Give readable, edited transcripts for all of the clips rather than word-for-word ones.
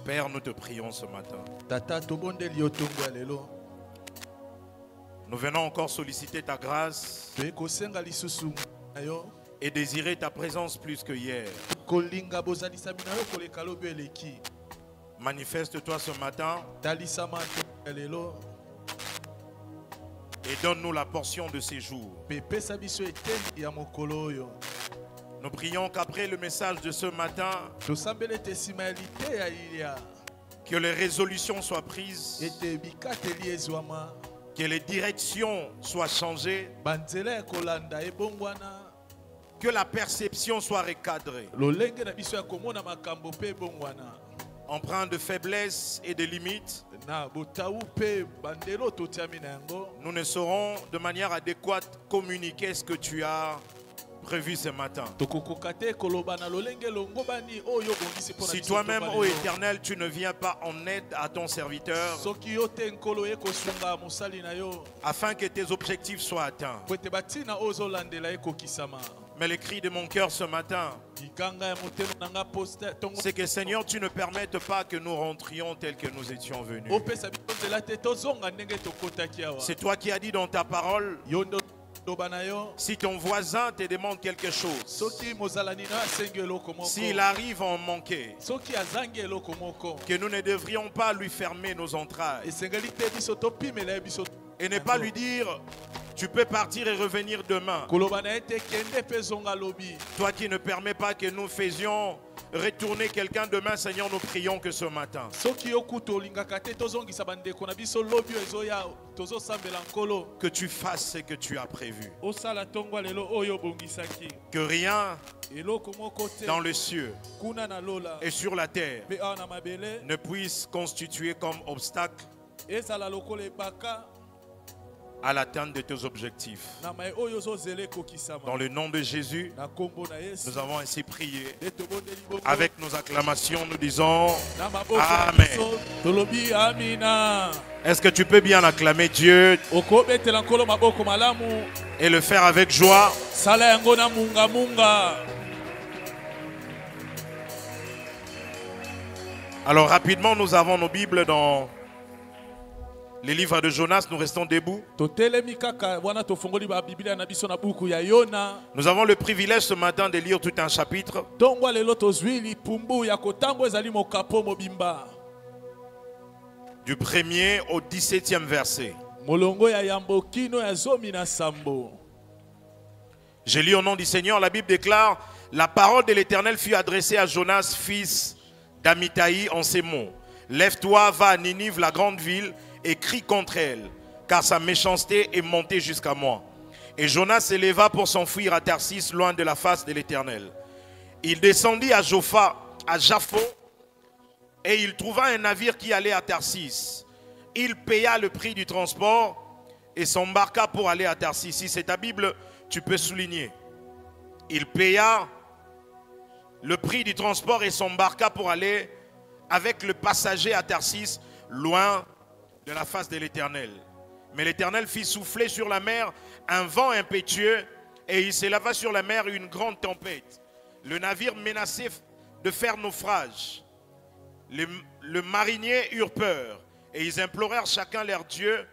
Père, nous te prions ce matin. Nous venons encore solliciter ta grâce et désirer ta présence plus que hier. Manifeste-toi ce matin et donne-nous la portion de ces jours. Nous prions qu'après le message de ce matin, que les résolutions soient prises, que les directions soient changées, que la perception soit recadrée. Empreint de faiblesse et de limites, nous ne saurons de manière adéquate communiquer ce que tu as prévu ce matin. Si toi-même, ô Éternel, tu ne viens pas en aide à ton serviteur, afin que tes objectifs soient atteints. Mais le cri de mon cœur ce matin, c'est que Seigneur, tu ne permettes pas que nous rentrions tels que nous étions venus. C'est toi qui as dit dans ta parole, si ton voisin te demande quelque chose, s'il arrive à en manquer, que nous ne devrions pas lui fermer nos entrailles et ne pas lui dire tu peux partir et revenir demain. Toi qui ne permets pas que nous faisions retourner quelqu'un demain, Seigneur, nous prions que ce matin, que tu fasses ce que tu as prévu. Que rien dans le cieux et sur la terre ne puisse constituer comme obstacle à l'atteinte de tes objectifs. Dans le nom de Jésus, nous avons ainsi prié. Avec nos acclamations, nous disons Amen. Est-ce que tu peux bien acclamer Dieu et le faire avec joie? Alors rapidement, nous avons nos Bibles dans les livres de Jonas. Nous restons debout. Nous avons le privilège ce matin de lire tout un chapitre. Du 1er au 17e verset. Je lis au nom du Seigneur. La Bible déclare: la parole de l'Éternel fut adressée à Jonas, fils d'Amittai, en ces mots: lève-toi, va à Ninive, la grande ville, et crie contre elle, car sa méchanceté est montée jusqu'à moi. Et Jonas s'éleva pour s'enfuir à Tarsis, loin de la face de l'Éternel. Il descendit à Jaffo, et il trouva un navire qui allait à Tarsis. Il paya le prix du transport et s'embarqua pour aller à Tarsis. Si c'est ta Bible, tu peux souligner. Il paya le prix du transport et s'embarqua pour aller avec le passager à Tarsis, loin de la face de l'Éternel. Mais l'Éternel fit souffler sur la mer un vent impétueux, et il s'éleva sur la mer une grande tempête. Le navire menaçait de faire naufrage. Les mariniers eurent peur, et ils implorèrent chacun leur Dieu,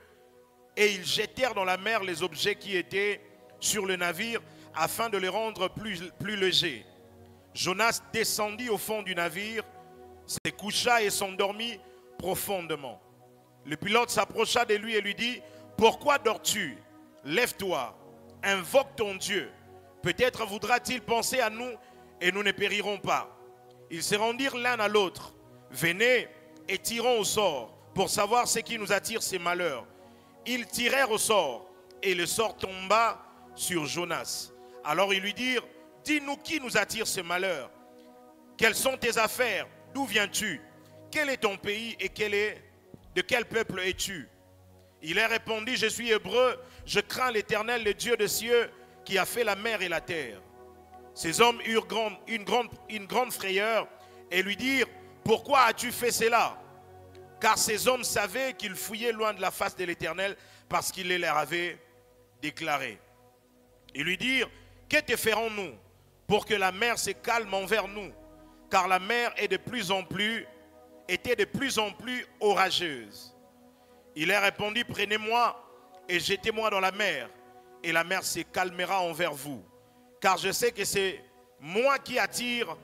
et ils jetèrent dans la mer les objets qui étaient sur le navire, afin de les rendre plus légers. Jonas descendit au fond du navire, se coucha et s'endormit profondément. Le pilote s'approcha de lui et lui dit: pourquoi dors-tu? Lève-toi, invoque ton Dieu. Peut-être voudra-t-il penser à nous et nous ne périrons pas. Ils se rendirent l'un à l'autre. Venez et tirons au sort pour savoir ce qui nous attire ces malheurs. Ils tirèrent au sort et le sort tomba sur Jonas. Alors ils lui dirent: dis-nous qui nous attire ces malheurs. Quelles sont tes affaires? D'où viens-tu? Quel est ton pays et de quel peuple es-tu? Il leur répondit: je suis hébreu, je crains l'Éternel, le Dieu des cieux, qui a fait la mer et la terre. Ces hommes eurent une grande frayeur et lui dirent: pourquoi as-tu fait cela? Car ces hommes savaient qu'ils fouillaient loin de la face de l'Éternel, parce qu'il les leur avait déclaré. Ils lui dirent: que te ferons-nous pour que la mer se calme envers nous? Car la mer est de plus en plus était de plus en plus orageuse. Il leur répondit, prenez-moi et jetez-moi dans la mer, et la mer se calmera envers vous. Car je sais que c'est moi qui attire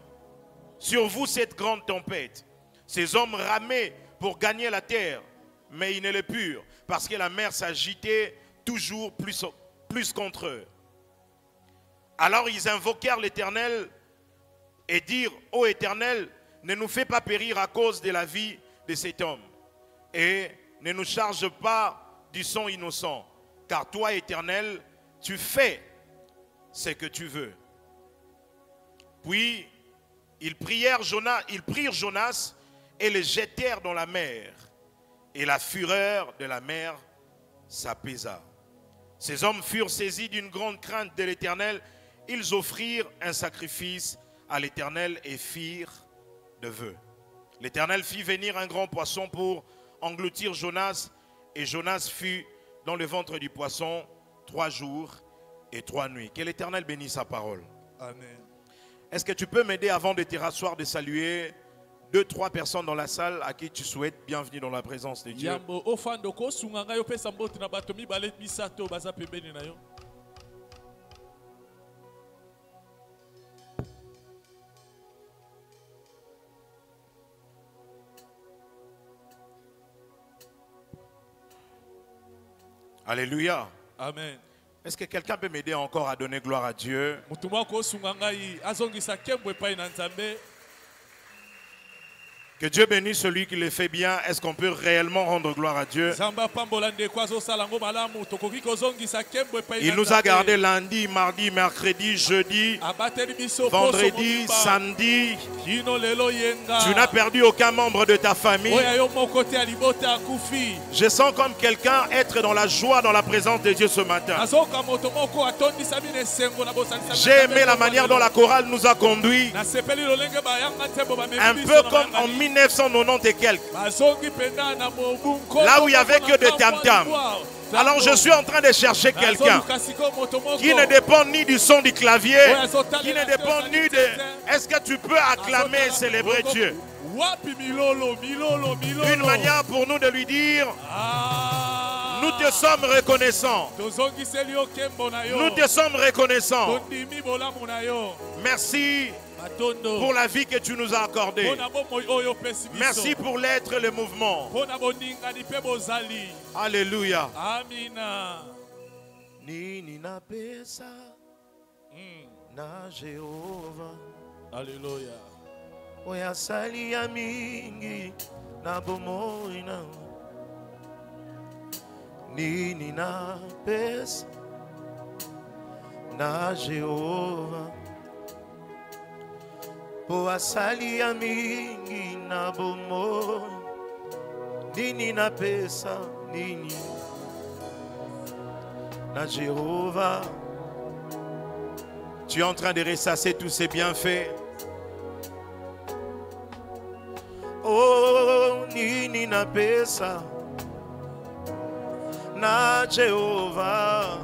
sur vous cette grande tempête. Ces hommes ramaient pour gagner la terre, mais ils ne le purent, parce que la mer s'agitait toujours plus contre eux. Alors ils invoquèrent l'Éternel et dirent, ô Éternel, ne nous fais pas périr à cause de la vie de cet homme, et ne nous charge pas du sang innocent, car toi, Éternel, tu fais ce que tu veux. Puis ils prirent Jonas et le jetèrent dans la mer, et la fureur de la mer s'apaisa. Ces hommes furent saisis d'une grande crainte de l'Éternel. Ils offrirent un sacrifice à l'Éternel et firent de vœux. L'Éternel fit venir un grand poisson pour engloutir Jonas, et Jonas fut dans le ventre du poisson 3 jours et 3 nuits. Que l'Éternel bénisse sa parole. Amen. Est-ce que tu peux m'aider avant de te rasseoir de saluer 2-3 personnes dans la salle à qui tu souhaites bienvenue dans la présence de Dieu? Alléluia. Amen. Est-ce que quelqu'un peut m'aider encore à donner gloire à Dieu? Que Dieu bénisse celui qui le fait bien. Est-ce qu'on peut réellement rendre gloire à Dieu? Il nous a gardé lundi, mardi, mercredi, jeudi, vendredi, samedi. Tu n'as perdu aucun membre de ta famille. Je sens comme quelqu'un être dans la joie, dans la présence de Dieu ce matin. J'ai aimé la manière dont la chorale nous a conduits. Un peu comme en 1990 et quelques. Là où il n'y avait que des tam-tams. Alors je suis en train de chercher quelqu'un qui ne dépend ni du son du clavier, qui ne dépend ni de... Est-ce que tu peux acclamer et célébrer Dieu? Une manière pour nous de lui dire, nous te sommes reconnaissants. Nous te sommes reconnaissants. Merci pour la vie que tu nous as accordée. Merci pour l'être et le mouvement. Alléluia. Amina. Nini na pesa na Jehova. Alléluia. Oya sali ya mingi na bomoi na. Nini na pesa na Jehova. Oya sali ya mingi na bomoi. Nini na pesa nini na Jéhovah. Tu es en train de ressasser tous ces bienfaits. Oh, nini na pesa na Jéhovah.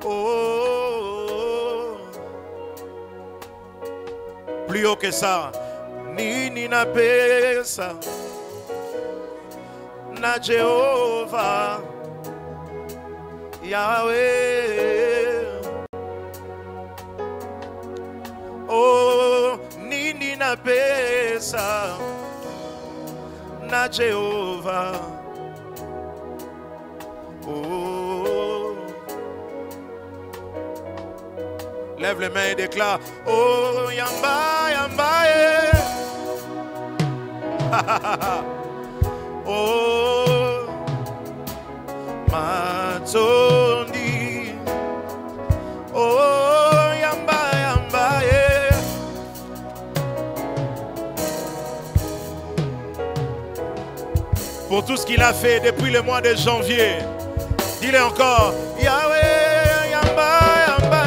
Oh, plus haut que ça. Nini na pesa na Jéhovah. Yahweh. Oh, nini na pesa na Jéhovah. Oh, lève les mains et déclare, oh, yamba, yamba, oh, Matondi, oh, yamba, yamba, pour tout ce qu'il a fait depuis le mois de janvier. Dis-le encore, Yahweh, yamba, yamba,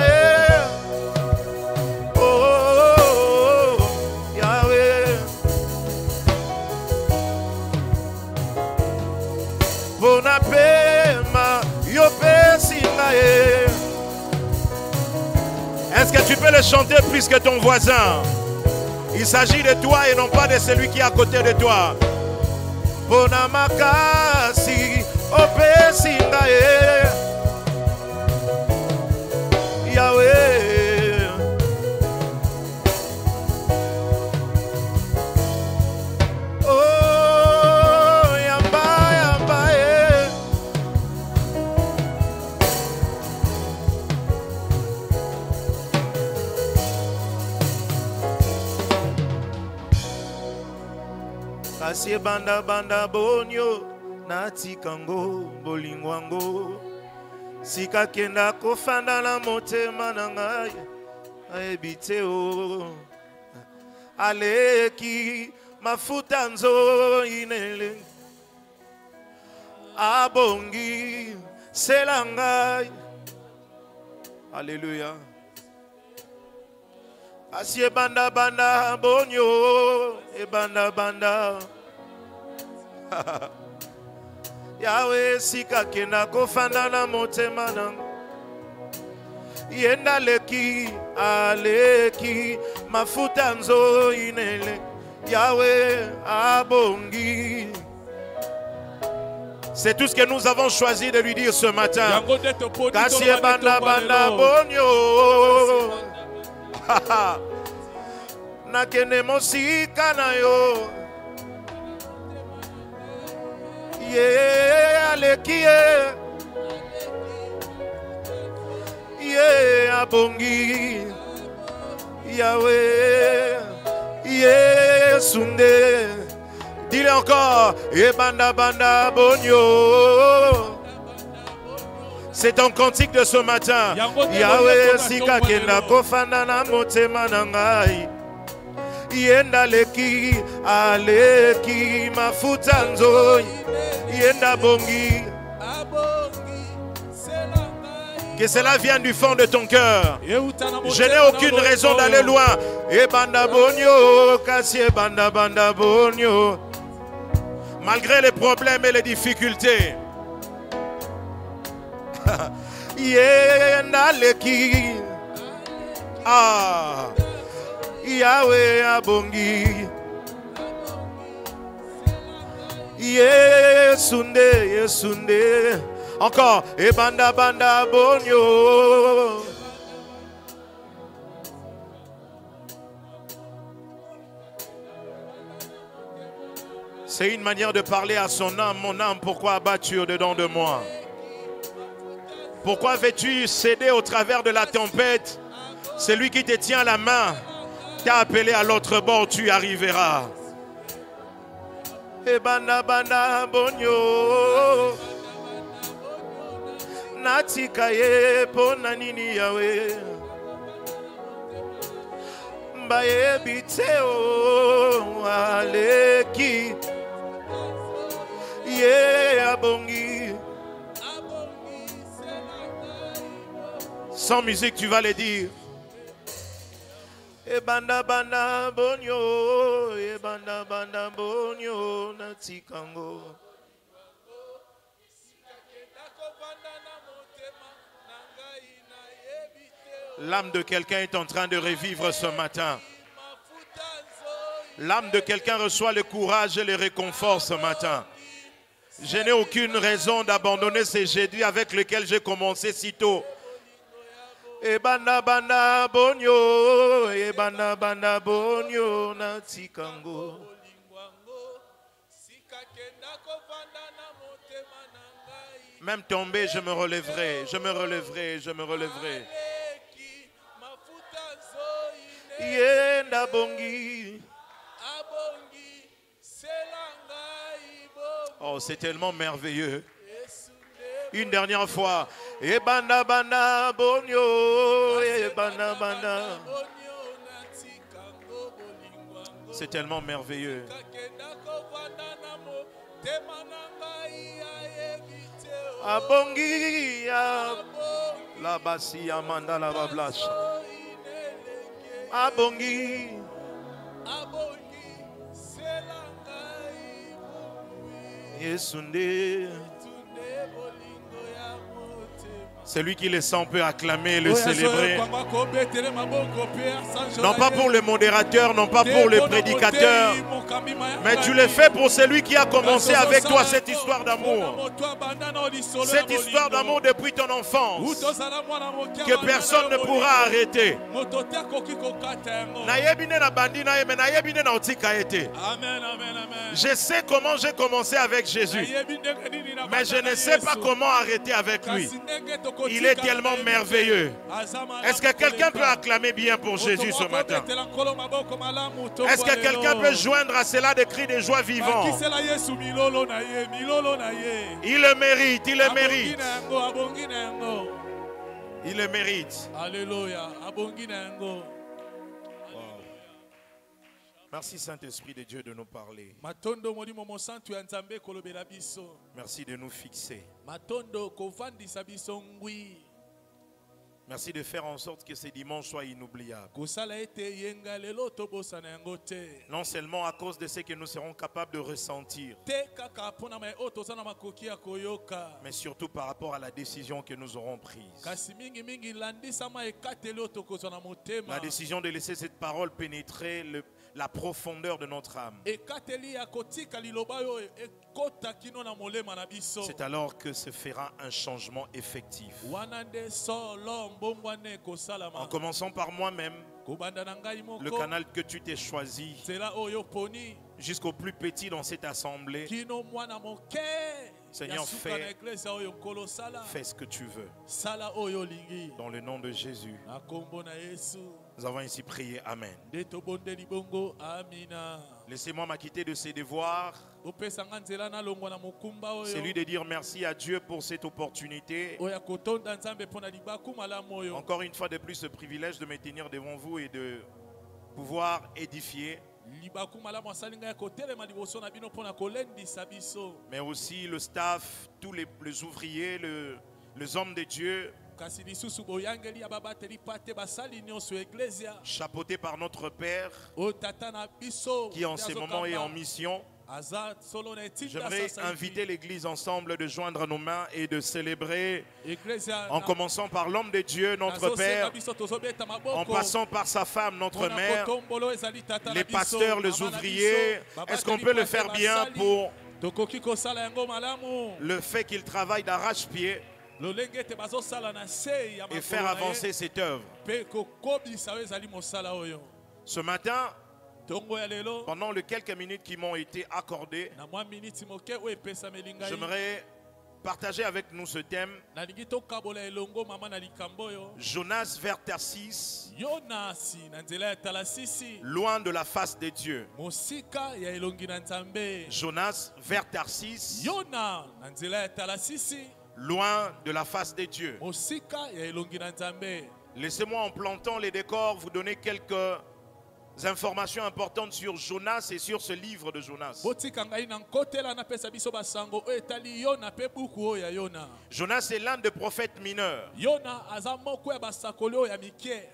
oh, Yahweh. Bonapema, yope singae. Est-ce que tu peux le chanter plus que ton voisin? Il s'agit de toi et non pas de celui qui est à côté de toi. Bonamakasi opesingae Yahweh. Oh yamba yamba Kasi banda banda bonyo natikango bolingwango sika kenda kofanda na motema na ngai ayebi o aleki mafuta nzo inele abongi sela ngai. Alléluia. Asi banda banda bonyo banda banda Yahweh sika kenda kofanda na motema na yenda leki aleki mafuta nzo inele Yahweh abongi. C'est tout ce que nous avons choisi de lui dire ce matin. Kasi banda banda bonyo nakene mosika na yo ye aleki ye abongi Yahweh ye sunde. Dis-le encore. E banda banda bonyo. C'est ton cantique de ce matin. Yahweh sika kenda kofanda na motema na ngai yenda leki aleki mafuta nzoi yenda bongi. Que cela vienne du fond de ton cœur. Je n'ai aucune raison d'aller loin. E banda bonyo kasi e banda banda bonyo. Malgré les problèmes et les difficultés. Yenda leki ah Yahweh abongi yesunde yesunde. Encore e banda banda bonyo. C'est une manière de parler à son âme. Mon âme, pourquoi abattu au-dedans de moi? Pourquoi veux-tu céder au travers de la tempête? Celui qui te tient la main t'a appelé à l'autre bord, tu arriveras. E banda banda bonyo natika ye pona nini Yahweh mbaye biteo aleki ye abongi. Sans musique, tu vas le dire. E banda banda bonyo, e banda banda bonyo natikango. L'âme de quelqu'un est en train de revivre ce matin. L'âme de quelqu'un reçoit le courage et le réconfort ce matin. Je n'ai aucune raison d'abandonner ces jeudis avec lesquels j'ai commencé si tôt. E banda banda bonyo, e banda banda bonyo natikango. Même tombé, je me relèverai, je me relèverai, je me relèverai. Yenda bongi. Oh, c'est tellement merveilleux. Une dernière fois. E banda banda bonyo, e banda banda. C'est tellement merveilleux. Abongi la basi amanda la bablash. Abongi. Yesunde. Celui qui le sent peut acclamer et le célébrer. Non pas pour le modérateur, non pas pour le prédicateur, mais tu le fais pour celui qui a commencé avec toi cette histoire d'amour. Cette histoire d'amour depuis ton enfance, que personne ne pourra arrêter. Je sais comment j'ai commencé avec Jésus, mais je ne sais pas comment arrêter avec lui. Il est tellement merveilleux. Est-ce que quelqu'un peut acclamer bien pour Jésus ce matin? Est-ce que quelqu'un peut joindre à cela des cris de joie vivants? Il le mérite, il le mérite. Il le mérite. Alléluia. Merci Saint-Esprit de Dieu de nous parler. Merci de nous fixer. Merci de faire en sorte que ces dimanches soient inoubliables. Non seulement à cause de ce que nous serons capables de ressentir, mais surtout par rapport à la décision que nous aurons prise. La décision de laisser cette parole pénétrer la profondeur de notre âme. C'est alors que se fera un changement effectif. En commençant par moi-même, le canal que tu t'es choisi, jusqu'au plus petit dans cette assemblée. Seigneur, fais ce que tu veux. Dans le nom de Jésus. Nous avons ainsi prié. Amen. Laissez-moi m'acquitter de ces devoirs. Celui de dire merci à Dieu pour cette opportunité. Encore une fois de plus, ce privilège de me tenir devant vous et de pouvoir édifier. Mais aussi le staff, tous les ouvriers, les hommes de Dieu, chapeauté par notre Père qui en ce moment est en mission. J'aimerais inviter l'Église ensemble de joindre nos mains et de célébrer en commençant par l'homme de Dieu, notre Père, en passant par sa femme, notre mère, les pasteurs, les ouvriers. Est-ce qu'on peut le faire bien pour le fait qu'ils travaillent d'arrache-pied et faire avancer cette œuvre? Ce matin, pendant les quelques minutes qui m'ont été accordées, j'aimerais partager avec nous ce thème. Jonas vers Tarsis, loin de la face de Dieu. Jonas vers Tarsis, loin de la face de Dieu. Laissez-moi, en plantant les décors, vous donner quelques informations importantes sur Jonas et sur ce livre de Jonas. Jonas est l'un des prophètes mineurs.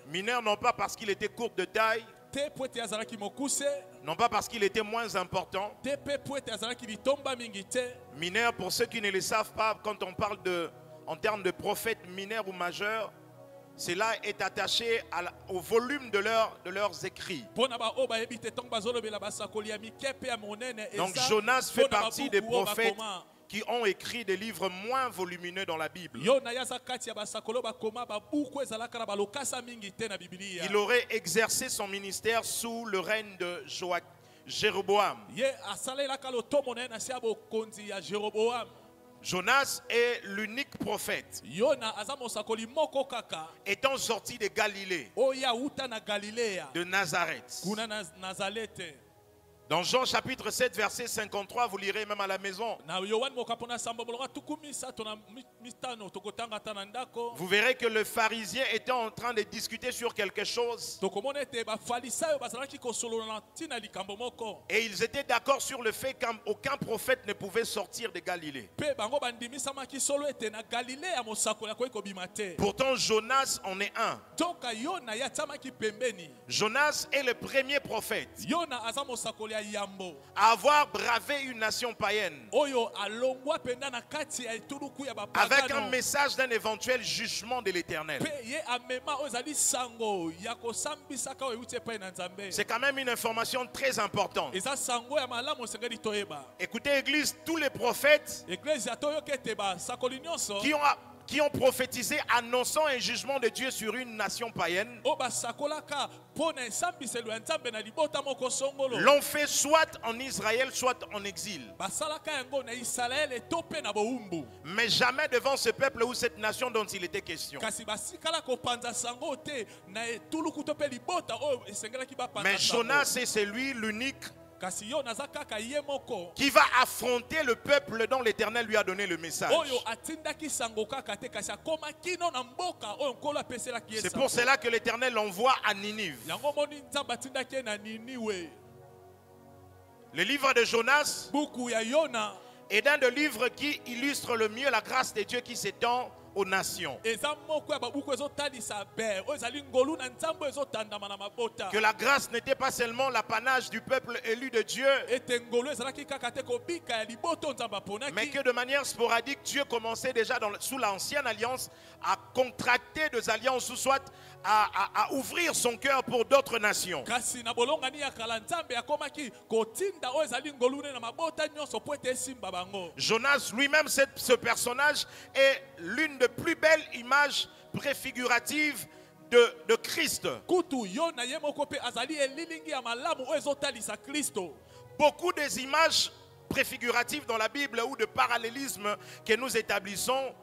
Mineur non pas parce qu'il était court de taille, non pas parce qu'il était moins important. Mineur, pour ceux qui ne le savent pas, quand on parle en termes de prophètes mineurs ou majeurs, cela est attaché au volume de leurs écrits. Donc Jonas fait partie des prophètes qui ont écrit des livres moins volumineux dans la Bible. Il aurait exercé son ministère sous le règne de Jéroboam. Jonas est l'unique prophète étant sorti de Galilée, de Nazareth. Dans Jean chapitre 7 verset 53, vous lirez même à la maison. Vous verrez que le pharisien était en train de discuter sur quelque chose. Et ils étaient d'accord sur le fait qu'aucun prophète ne pouvait sortir de Galilée. Pourtant Jonas en est un. Jonas est le premier prophète Yona aza mosakoli ya yambo. à avoir bravé une nation païenne Oyo alongwa penda na kati ya etuluku ya bapagano. avec un message d'un éventuel jugement de l'Éternel. Pe ye amema ozali sango ya kosambisaka oyo euti epai na Nzambe. C'est quand même une information très importante. Eza sango ya malamu osengeli toyeba. Écoutez, Église, tous les prophètes Eglise toyoka ete basakoli nyonso qui ont prophétisé annonçant un jugement de Dieu sur une nation païenne o basakolaka pona esambiselo ya Nzambe na libota moko songolo. l'ont fait soit en Israël, soit en exil. Basalaka yango na Israël to pe na boumbu. Mais jamais devant ce peuple ou cette nation dont il était question. Kasi basikala kopanza sango te na etuluku to pe libota oyo esengelaki bapanza. Mais Jonas, c'est celui l'unique Kasi yo nazaka ka ye moko. qui va affronter le peuple dont l'Éternel lui a donné le message. Oyo atindaki sango kaka te kasi akoma kino na mboka oyo nkolo apeselaki ye. C'est pour cela que l'Éternel l'envoie à Ninive. Yango moni Nzambe atindaki na Niniwe. Le livre de Jonas Buku ya Yona est un des livres qui illustre le mieux la grâce de Dieu qui s'étend aux nations. eza moko ya babuku ezotalisa be oyo ezali ngolu na Nzambe ezotandama na mabota. Que la grâce n'était pas seulement l'apanage du peuple élu de Dieu, Ete ngolu ezalaki kaka te kobika ya liboto Nzambe aponaki. mais que de manière sporadique, Dieu commençait déjà sous l'ancienne alliance à contracter des alliances ou soit à ouvrir son cœur pour d'autres nations. Kasi na bolongani ya kala Nzambe akomaki kotinda oyo ezali ngolu ne na mabota nyonso po ete esimba bango. Jonas lui-même, ce personnage est l'une des plus belles images préfiguratives de Christ. Kutu Yona ye moko pe azali elilingi ya malamu oyo ezotalisa Kristo. Beaucoup des images préfiguratives dans la Bible ou de parallélisme que nous établissons,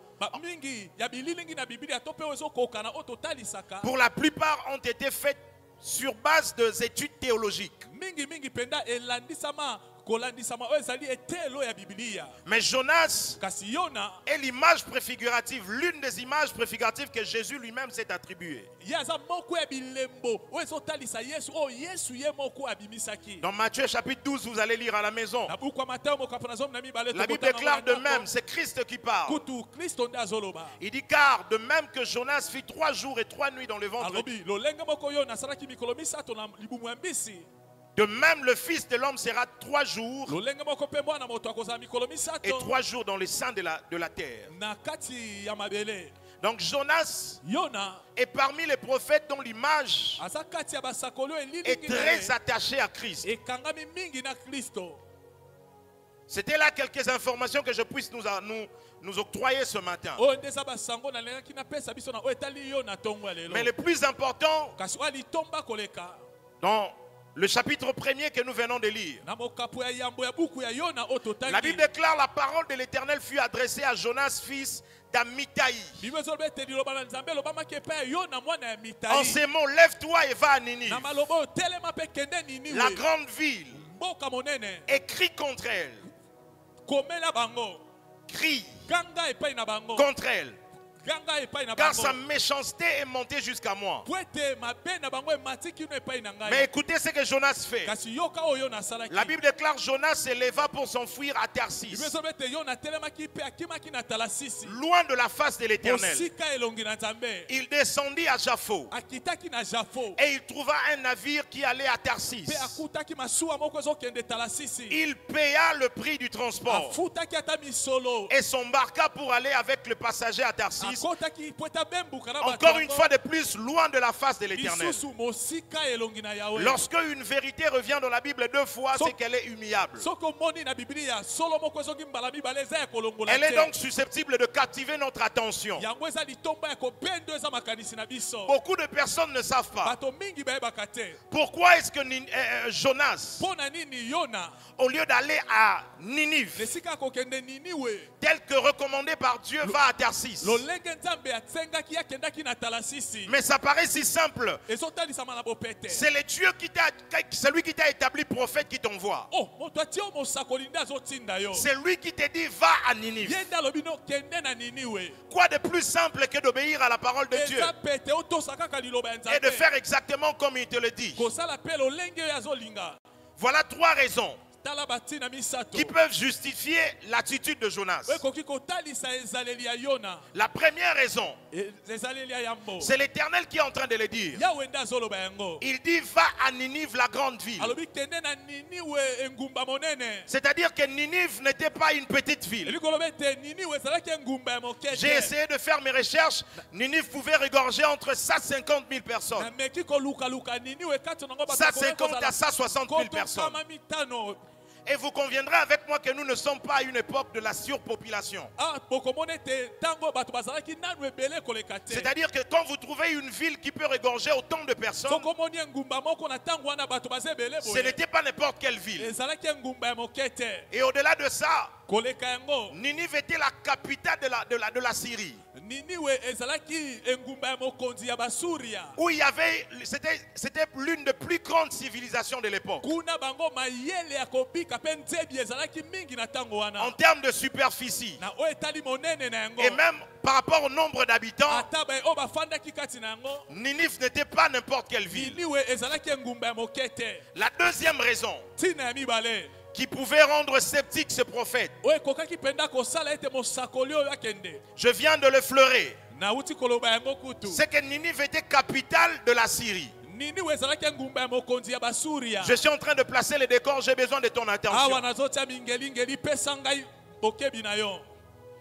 Mingi ya bililingi na Biblia to pe oyo ezokokana oyo totalisaka. pour la plupart ont été faites sur base des études théologiques. Mingi penda elandisama kolandisama oyo ezali etelo ya Biblia. Mais Jonas Kasi Yona est l'image préfigurative, l'une des images préfiguratives que Jésus lui-même s'est attribuée. yaza moko ya bilembo oyo ezotalisa Yesu oyo Yesu ye moko abimisaki. Dans Matthieu chapitre 12, vous allez lire à la maison. Na buku ya Mateo moko na zomi na mibale La Bible déclare de même, c'est Christ qui parle. kutu Kristo nde azoloba. Il dit car de même que Jonas fit 3 jours et 3 nuits dans le ventre, Alobi lolenge moko Yona asalaki mikolo misato na libumu ya mbisi. de même le Fils de l'homme sera 3 jours Lolenge moko pe mwana moto akozala mikolo et misato 3 jours dans le sein de la terre. na kati ya mabele. Donc Jonas Yona est parmi les prophètes dont l'image aza kati ya basakoli oyo est elilingi na très ye attachée à Christ. ekangami mingi na Kristo. C'était là quelques informations que je puisse nous octroyer ce matin. Oyo nde eza basango nalingaki napesa biso na oyo etali yo na ntongo ya lelo. Mais le plus important, Kasi oyo litomba koleka dans le chapitre 1er que nous venons de lire, na mokapo ya yambo ya buku ya Yona oyo la Bible totangi. déclare la parole de l'Éternel fut adressée à Jonas, fils d'Amitai. Bible ezoloba ete liloba na Nzambe elobamaki epai ya Yona mwana ya En Mitai. ces mots, lève-toi et va à Ninive, Na maloba oyo telema mpe kende la Niniwe. grande ville, Mboka monene et crie contre elle. komela bango. Crie Ganga epai na bango. contre elle, Ganga epai na car bango. sa méchanceté est montée jusqu'à moi. Po ete mabe na bango emati kino epai na Mais ngai. écoutez ce que Jonas fait. Kasi yoka oyo Yona asalaki. La Bible déclare Jonas s'éleva pour s'enfuir à Bible Tarsis, ezoloba ete Yona atelemaki mpe akimaki na Talasisi. loin de la face de l'Éternel. Mosika elongi na Nzambe. Il descendit à Jaffo Akitaki na Jafo. et il trouva un navire qui allait à Tarsis. Mpe akutaki masuwa moko ezokende Talasisi. Il paya le prix du transport Afutaki ata misolo. et s'embarqua pour aller avec le passager à Tarsis. Akotaki po ete abembuka na bato Encore une yango. fois de plus, loin de la face de l'Éternel. Lisusu mosika elongi na Yawe. Lorsque une vérité revient dans la Bible 2 fois, c'est qu'elle est humiliable. Soki omoni na Biblia solo moko ezoki mbala mibale eza ya kolongola Elle est te. donc susceptible de captiver notre attention. Yango eza litomba ya kobendo eza makanisi na biso. Beaucoup de personnes ne savent pas. Bato mingi bayebaka te. Pourquoi est-ce que Jonas, Mpo na nini Yona au lieu d'aller à Ninive, esika akokende Niniwe tel que recommandé par Dieu, va à Tarsis? lolenge Nzambe atsengaki akendaki na Talasisi. Mais ça paraît si simple. Ezotalisama na bopete. C'est celui qui t'a établi prophète qui t'envoie. Oh, moto atie yo mosakoli nde azotinda yo. C'est lui qui te dit va à Ninive. Ye nde alobi no kende na Niniwe. Quoi de plus simple que d'obéir à la parole de Dieu Eza pete otosa kaka liloba ya et de Nzambe. faire exactement comme il te le dit? Kosala pe lolenge oyo azolinga. Voilà 3 raisons tala batina misato qui peuvent justifier l'attitude de Jonas. ekoki kotalisa ezaleli ya Yona La première raison, ezaleli ya Yambo c'est l'Éternel qui est en train de le dire. Yahweh nde azoloba yango Il dit, va à Ninive, la grande ville. alobi kende na Niniwe engumba monene C'est-à-dire que Ninive n'était pas une petite ville. elingi koloba ete Niniwe ezalaki engumba ya moke J'ai te essayé de faire mes recherches. Ninive pouvait regorger entre 150 000 personnes. nameki kolukaluka Niniwe kati nango 150 à 160 000 personnes. kama mitano Et vous conviendrez avec moi que nous ne sommes pas à une époque de la surpopulation. bokomona ete ntango bato bazalaki nanu ebele koleka te C'est-à-dire que quand vous trouvez une ville qui peut regorger autant de personnes, sokomoni engumba moko na ntango wana bato baza ebele ce boye n'était pas n'importe quelle ville. ezalaki engumba ya moke te Et au-delà de ça, koleka yango Ninive était la capitale de la Syrie. Niniwe ezalaki engumba ya mokonzi ya basuria Où il y avait, c'était l'une des plus grandes civilisations de l'époque. kuna bango mayele ya kobika mpe nzebi ezalaki mingi na ntango En wana termes de superficie. na oyo etali monene na yango Et même par rapport au nombre d'habitants, ata baye oyo bafandaki kati na yango Ninive n'était pas n'importe quelle ville. Niniwe ezalaki engumba ya moke te La deuxième raison ntina ya mibale qui pouvait rendre sceptique ce prophète, oyo ekokaki mpenza kosala ete mosakoli oyo akende je viens de l'effleurer, nauti koloba yango kutu c'est que Ninive était capitale de la Syrie. Niniwe ezalaki engumba ya mokonzi ya basuria Je suis en train de placer les décors, j'ai besoin de ton awa attention. nazotia mingelingeli pesa ngai bokebi na yo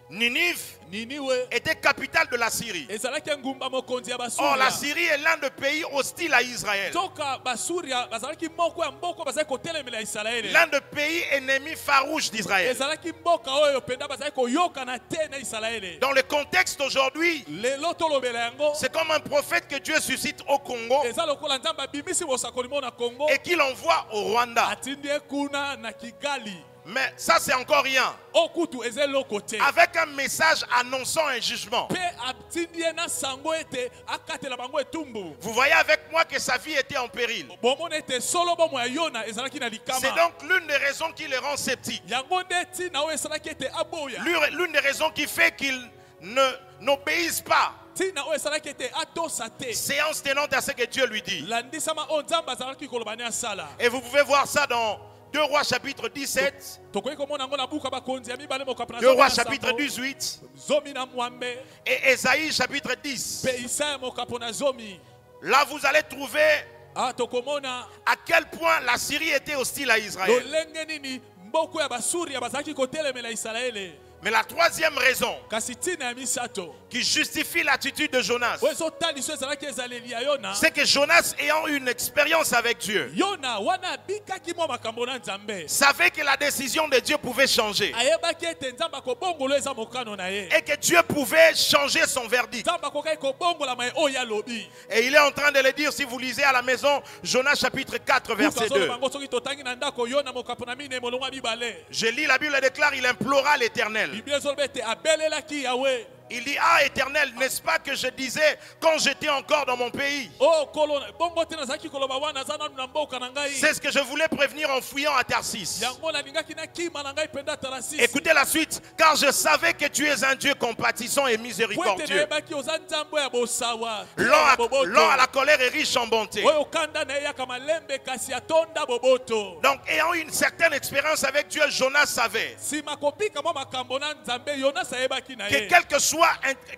Ninive Niniwe était capitale de la Syrie. ezalaki engumba mokonzi ya Or, la basuria Syrie est l'un des pays hostiles à Israël. toka basuria bazalaki moko ya mboka bazalaki kotelemela isalaele L'un des pays ennemis farouches d'Israël. ezalaki mboka oyo mpenza bazalaki koyokana te na isalaele Dans le contexte aujourd'hui, lelo tolobela yango c'est comme un prophète que Dieu suscite au Congo eza lokola nzambe abimisi bosakoli mo na kongo et qu'il envoie au Rwanda. atindi ye kuna na kigali Mais ça, c'est encore rien. okutu eza eloko te Avec un message annonçant un jugement. mpe atindi ye na sango ete akatela bango etumbu Vous voyez avec moi que sa vie était en péril. bomona ete solo bomo ya yona ezalaki na C'est likama donc l'une des raisons qui le rend sceptique. yango nde ntina oyo esalaki ete aboya L'une des raisons qui fait qu'il n'obéisse pas. ntina oyo esalaki ete atosa te Séance tenante à ce que Dieu lui dit. landisama oyo nzambe azalaki koloba ne asala Et vous pouvez voir ça dans 2 Rois chapitre 17, tokoki komona yango na buka bakonzi ya mibale mokapi na 2 Rois zomi na chapitre sambo, 18 zomi na mwambe et Ésaïe chapitre 10. mpe isaya mokapo na zomi Là, vous allez trouver tokomona à quel point la Syrie était hostile à Israël. lolenge nini mboko ya basuria bazalaki kotelemela isalaele Mais la troisième raison kasi ntina ya misato qui justifie l'attitude de Jonas, oyo ezotaliso ezalaki ezaleli ya yona c'est que Jonas, ayant une expérience avec Dieu, yona wana abikaki mwa makambo na nzambe savait que la décision de Dieu pouvait changer ayebaki ete nzambe akobongolo eza mokano na ye et que Dieu pouvait changer son verdict. nzambe akokaki kobongolama ye oyo alobi Et il est en train de le dire, si vous lisez à la maison, Jonas chapitre 4, verset 2. bango soki totangi na ndako yona mokapo na mine molongo ya mibale Je lis la Bible déclare, il implora l'Éternel. biblia ezoloba ete abelelaki yawe Il dit, ah Éternel, n'est-ce pas que je disais quand j'étais encore dans mon pays? o kolo bongo te nazalaki koloba wana aza nanu na mboka na ngai C'est ce que je voulais prévenir en fuyant à Tarsis. yango nalingaki nakima na ngai mpenza tarasisi Écoutez la suite, car je savais que tu es un Dieu compatissant et po ete miséricordieux, nayebaki oza nzambe ya bosawa lent à la colère et riche en bonté. oyo kanda na ye yaka malembe kasi atonda boboto Donc, ayant une certaine expérience avec Dieu, Jonas savait nsima kobika mwa makambo na nzambe yonasi ayebaki na que ye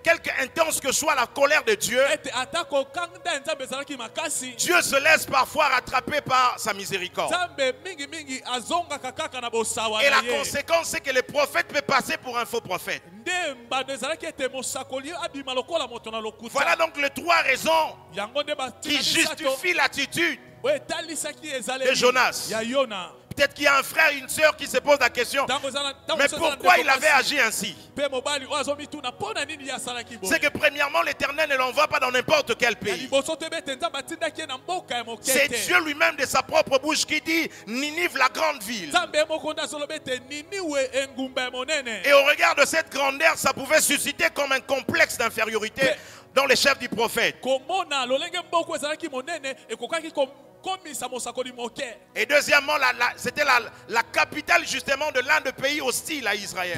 quelque intense que soit la colère de Dieu, ete ata kokanda ya nzambe ezalaki makasi Dieu se laisse parfois rattraper par sa miséricorde. nzambe mingimingi azongaka kaka na bosawa Et na la ye conséquence, c'est que le prophète peut passer pour un faux prophète. nde mbano ezalaki ete mosakoli abima lokola moto na lokuta Voilà donc les 3 raisons yango nde qui justifient l'attitude. oyo etalisaki De ezaleli Jonas. ya yona Peut-être qu'il y a un frère, une sœur qui se pose la question, ntango eza na- ntango mais mosusu eza na pourquoi ndeko il avait mwasi, agi ainsi? mpe mobali oyo azomituna mpo na nini ye asalaki C'est boye que premièrement, l'Éternel ne l'envoie pas dans n'importe quel ya pays. liboso te ebe ete nzambe atindaki ye na mboka ya moke C'est te Dieu lui-même de sa propre bouche qui dit Ninive, la grande ville. nzambe ye moko nde azoloba ete niniwe engumba ya monene Et au regard de cette grandeur, ça pouvait susciter comme un complexe d'infériorité dans les chefs du prophète. komona lolenge mboko ezalaki monene ekokaki Et deuxièmement, c'était la capitale justement de l'un des pays hostiles à Israël.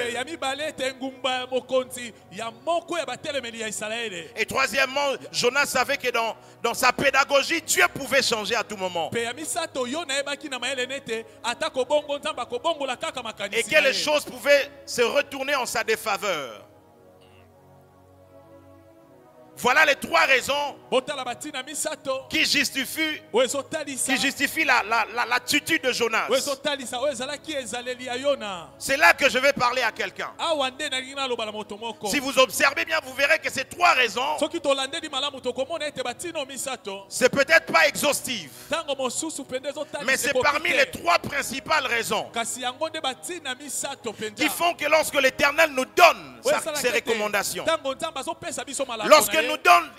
Et troisièmement, Jonas savait que dans sa pédagogie, Dieu pouvait changer à tout moment. Et que les choses pouvaient se retourner en sa défaveur. Voilà les trois raisons qui justifient l'attitude de Jonas. C'est là que je vais parler à quelqu'un. Si vous observez bien, vous verrez que ces trois raisons, c'est peut-être pas exhaustif, mais c'est parmi les trois principales raisons qui font que lorsque l'Éternel nous donne ses recommandations,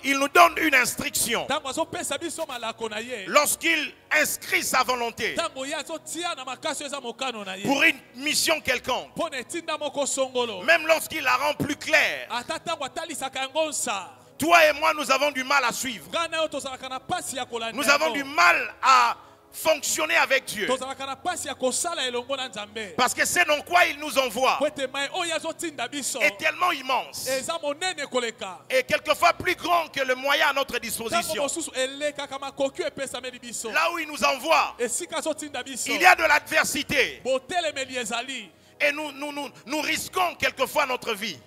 il nous donne une instruction, lorsqu'il inscrit sa volonté pour une mission quelconque, même lorsqu'il la rend plus claire, toi et moi nous avons du mal à suivre. Nous avons du mal à fonctionner avec Dieu, parce que c'est dans quoi il nous envoie est tellement immense et quelquefois plus grand que le moyen à notre disposition. Là où il nous envoie, il y a de l'adversité et nous risquons quelquefois notre vie.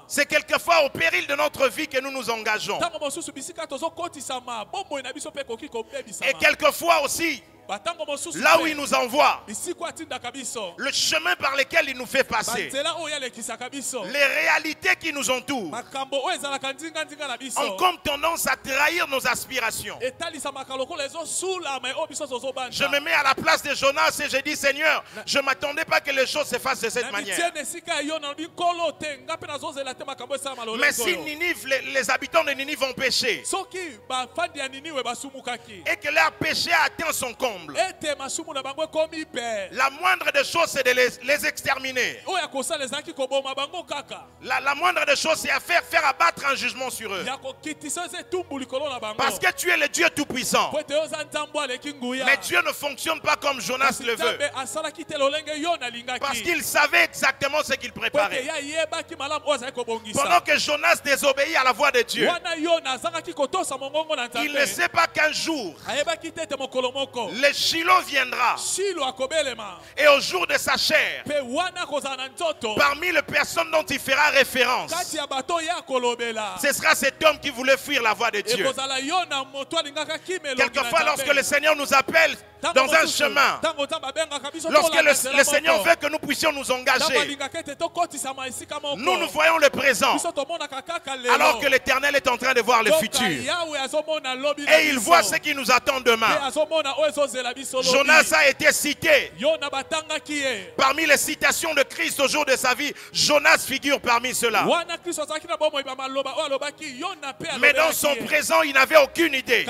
C'est quelquefois au péril de notre vie que nous nous engageons. Et quelquefois aussi, là où il nous envoie, le chemin par lequel il nous fait passer, les réalités qui nous entourent, ont comme tendance à trahir nos aspirations. Je me mets à la place de Jonas et je dis, Seigneur, je ne m'attendais pas que les choses se fassent de cette manière. Mais si Ninive, les habitants de Ninive ont péché, et que leur péché a atteint son comble, la moindre des choses, c'est de les exterminer. La moindre des choses, c'est à faire abattre un jugement sur eux. Parce que tu es le Dieu Tout-Puissant. Mais Dieu ne fonctionne pas comme Jonas le veut. Parce qu'il savait exactement ce qu'il préparait. Pendant que Jonas désobéit à la voix de Dieu, il ne sait pas qu'un jour, le Shiloh viendra. Et au jour de sa chair, parmi les personnes dont il fera référence, ce sera cet homme qui voulait fuir la voie de Dieu. Quelquefois, lorsque le Seigneur nous appelle dans un chemin, lorsque le Seigneur veut que nous puissions nous engager, nous voyons le présent, alors que l'Éternel est en train de voir le futur. Et il voit ce qui nous attend demain. Jonas a été cité parmi les citations de Christ au jour de sa vie. Jonas figure parmi ceux-là. Mais dans son présent, il n'avait aucune idée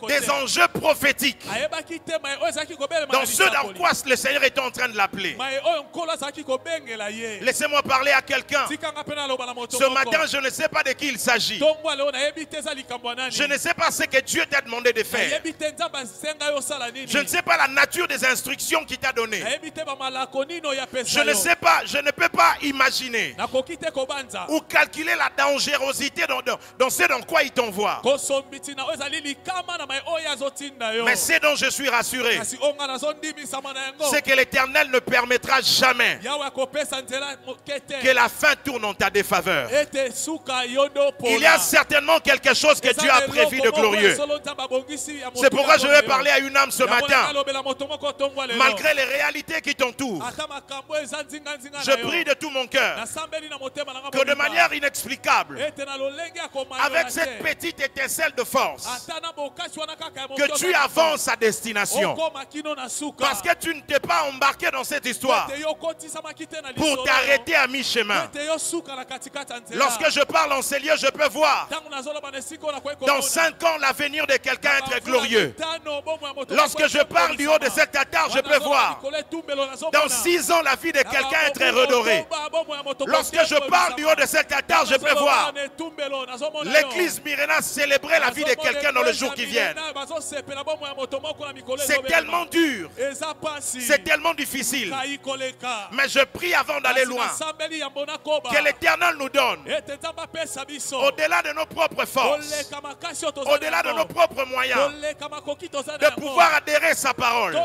des enjeux prophétiques, dans ceux dans quoi le Seigneur est en train de l'appeler. Laissez-moi parler à quelqu'un. Ce matin, je ne sais pas de qui il s'agit. Je ne sais pas ce que Dieu t'a demandé de faire. Je ne sais pas la nature des instructions qu'il t'a données. Je ne sais pas, je ne peux pas imaginer ou calculer la dangerosité dans ce dans quoi il t'envoie. Mais ce dont je suis rassuré, c'est que l'Éternel ne permettra jamais que la fin tourne en ta défaveur. Il y a certainement quelque chose que Dieu a prévu de glorieux. C'est pourquoi je vais parler à une âme ce matin. Malgré les réalités qui t'entourent, je prie de tout mon cœur que de manière inexplicable, avec cette petite étincelle de force, que tu avances à destination. Parce que tu ne t'es pas embarqué dans cette histoire pour t'arrêter à mi-chemin. Lorsque je parle en ces lieux, je peux voir dans 5 ans l'avenir de quelqu'un être glorieux. glorieux. Lorsque je parle du haut de cet altar, je peux voir. Dans 6 ans, la vie de quelqu'un être redorée. Lorsque je parle du haut de cet altar, je peux voir l'église Myrena célébrer la vie de quelqu'un dans le jour qui vient. C'est tellement dur. C'est tellement difficile. Mais je prie avant d'aller loin que l'Éternel nous donne, au-delà de nos propres forces, au-delà de nos propres moyens, de pouvoir adhérer à sa parole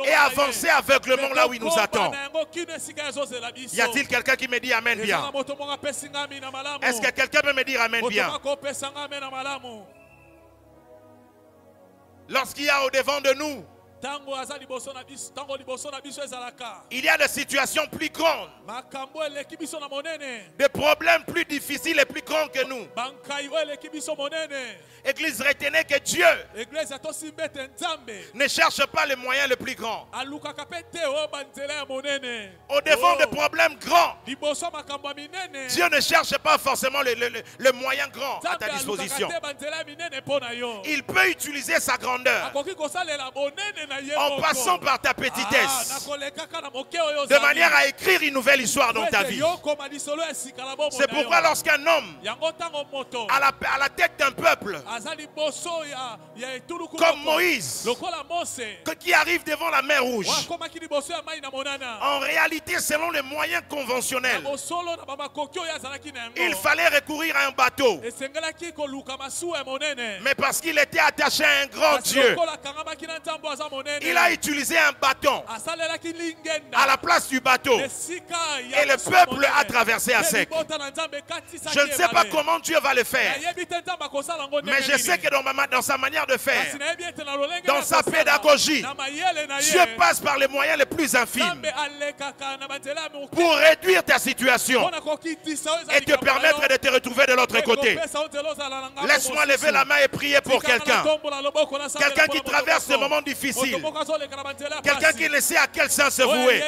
et avancer aveuglement là où il nous attend. Y a-t-il quelqu'un qui me dit Amen bien? Est-ce que quelqu'un peut me dire Amen bien? Lorsqu'il y a au-devant de nous, il y a des situations plus grandes, des problèmes plus difficiles et plus grands que nous. Église, retenez que Dieu ne cherche pas les moyens les plus grands. Au-devant des problèmes grands, Dieu ne cherche pas forcément le moyen grand à ta disposition. Il peut utiliser sa grandeur en passant par ta petitesse, de manière à écrire une nouvelle histoire dans ta vie. C'est pourquoi lorsqu'un homme à la tête d'un peuple comme Moïse, qui arrive devant la mer Rouge, en réalité, selon les moyens conventionnels, il fallait recourir à un bateau. Mais parce qu'il était attaché à un grand Dieu, il a utilisé un bâton à la place du bateau. Et le peuple a traversé à sec. Je ne sais pas comment Dieu va le faire, mais je sais que dans sa manière de faire, dans sa pédagogie, Dieu passe par les moyens les plus infimes pour réduire ta situation et te permettre de te retrouver de l'autre côté. Laisse-moi lever la main et prier pour quelqu'un. Quelqu'un qui traverse des moments difficiles. Quelqu'un qui ne sait à quel sens se vouer.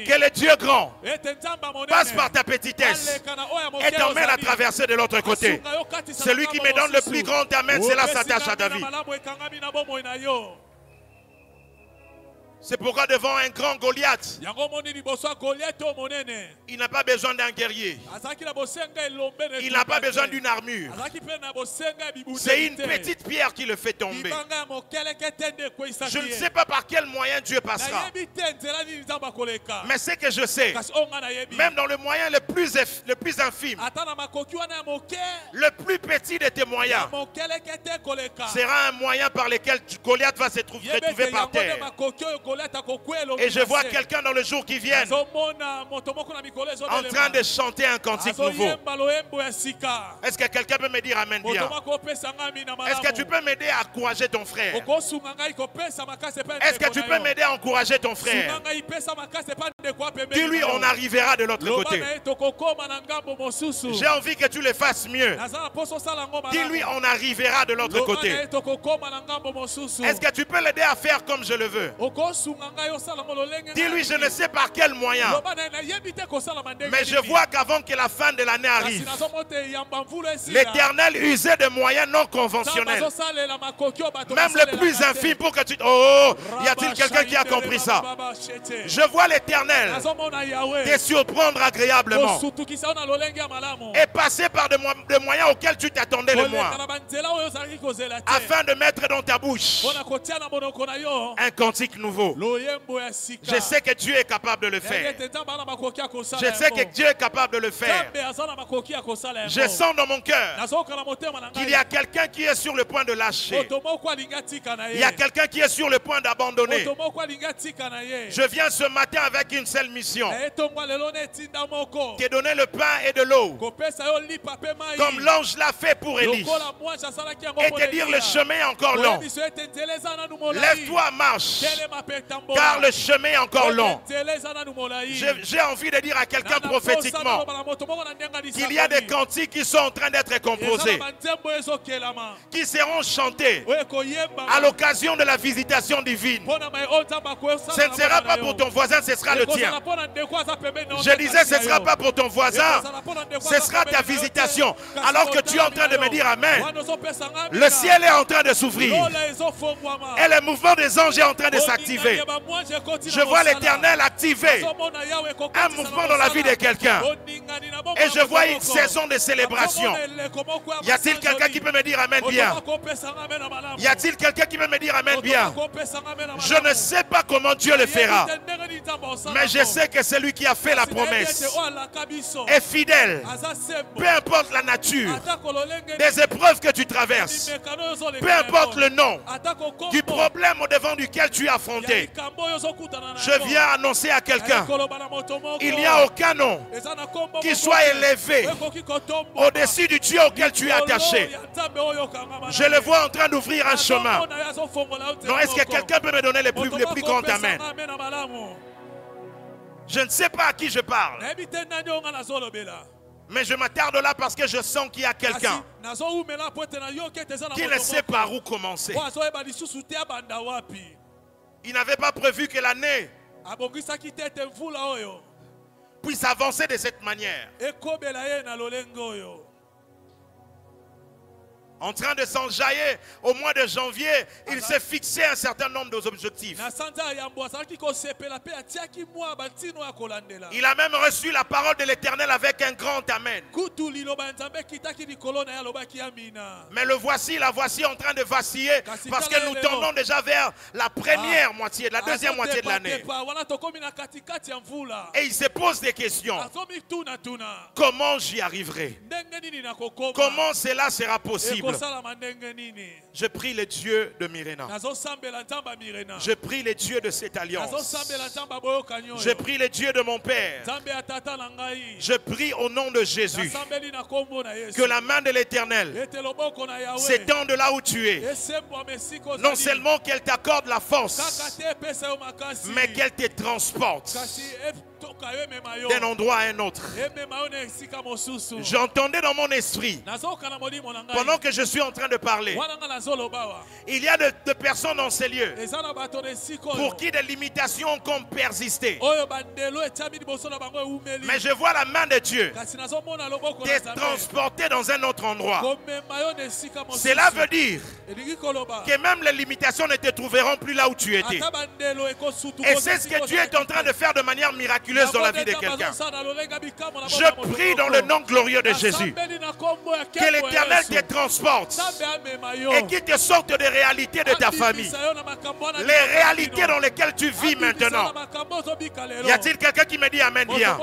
Que le Dieu grand passe par ta petitesse et t'emmène à traverser de l'autre côté. Celui qui me donne le plus grand amen, cela s'attache à ta vie. C'est pourquoi devant un grand Goliath, il n'a pas besoin d'un guerrier. Il n'a pas besoin d'une armure. C'est une petite pierre qui le fait tomber. Je ne sais pas par quel moyen Dieu passera. Mais ce que je sais, même dans le moyen le plus infime, le plus petit de tes moyens, sera un moyen par lequel Goliath va se retrouver par terre. Et je vois quelqu'un dans le jour qui vient en train de chanter un cantique nouveau. Est-ce que quelqu'un peut me dire Amen bien? Est-ce que tu peux m'aider à encourager ton frère? Est-ce que tu peux m'aider à encourager ton frère? Dis-lui, on arrivera de l'autre côté. J'ai envie que tu le fasses mieux. Dis-lui, on arrivera de l'autre côté. Est-ce que tu peux l'aider à faire comme je le veux? Dis-lui, je ne sais par quel moyen, mais je vois qu'avant que la fin de l'année arrive, l'Éternel usait de moyens non conventionnels, même le plus infime, pour que tu... Oh, y a-t-il quelqu'un qui a compris ça? Je vois l'Éternel te surprendre agréablement et passer par des moyens auxquels tu t'attendais le moins, afin de mettre dans ta bouche un cantique nouveau. Je sais que Dieu est capable de le faire. Je sais que Dieu est capable de le faire. Je sens dans mon cœur qu'il y a quelqu'un qui est sur le point de lâcher. Il y a quelqu'un qui est sur le point d'abandonner. Je viens ce matin avec une seule mission: te donner le pain et de l'eau, comme l'ange l'a fait pour Élie, et te dire le chemin est encore long. Lève-toi, marche. car le chemin est encore long. J'ai envie de dire à quelqu'un prophétiquement qu'il y a des cantiques qui sont en train d'être composés, qui seront chantés à l'occasion de la visitation divine. Ce ne sera pas pour ton voisin, ce sera le tien. Je disais, ce ne sera pas pour ton voisin, ce sera ta visitation. Alors que tu es en train de me dire Amen, le ciel est en train de s'ouvrir et le mouvement des anges est en train de s'activer. Je vois l'Éternel activer un mouvement dans la vie de quelqu'un et je vois une saison de célébration. Y a-t-il quelqu'un qui peut me dire Amen bien? Y a-t-il quelqu'un qui peut me dire Amen bien? Je ne sais pas comment Dieu le fera, mais je sais que celui qui a fait la promesse est fidèle. Peu importe la nature des épreuves que tu traverses, peu importe le nom du problème au devant duquel tu es affronté, je viens annoncer à quelqu'un, il n'y a aucun nom qui soit élevé au-dessus du Dieu auquel tu es attaché. Je le vois en train d'ouvrir un chemin. Non, est-ce que quelqu'un peut me donner les plus grands Amen? Je ne sais pas à qui je parle, mais je m'attarde là parce que je sens qu'il y a quelqu'un qui ne sait par où commencer. Il n'avait pas prévu que l'année puisse avancer de cette manière. En train de s'enjailler au mois de janvier, il s'est fixé un certain nombre d'objectifs. Il a même reçu la parole de l'Éternel avec un grand Amen. Mais la voici en train de vaciller parce que nous tendons déjà vers la première moitié, la deuxième moitié de l'année. Et il se pose des questions. Comment j'y arriverai? Comment cela sera possible? Je prie le Dieu de Myrena. Je prie le Dieu de cette alliance. Je prie le Dieu de mon Père. Je prie au nom de Jésus que la main de l'Éternel s'étende là où tu es. Non seulement qu'elle t'accorde la force, mais qu'elle te transporte d'un endroit à un autre. J'entendais dans mon esprit, pendant que je suis en train de parler, il y a de personnes dans ces lieux pour qui des limitations ont persisté. Mais je vois la main de Dieu te transporter dans un autre endroit. Cela veut dire que même les limitations ne te trouveront plus là où tu étais. Et c'est ce que Dieu est en train de faire de manière miraculeuse dans la vie de quelqu'un. Je prie dans le nom glorieux de Jésus que l'Éternel te transporte et qu'il te sorte des réalités de ta famille, les réalités dans lesquelles tu vis maintenant. Y a-t-il quelqu'un qui me dit Amen bien?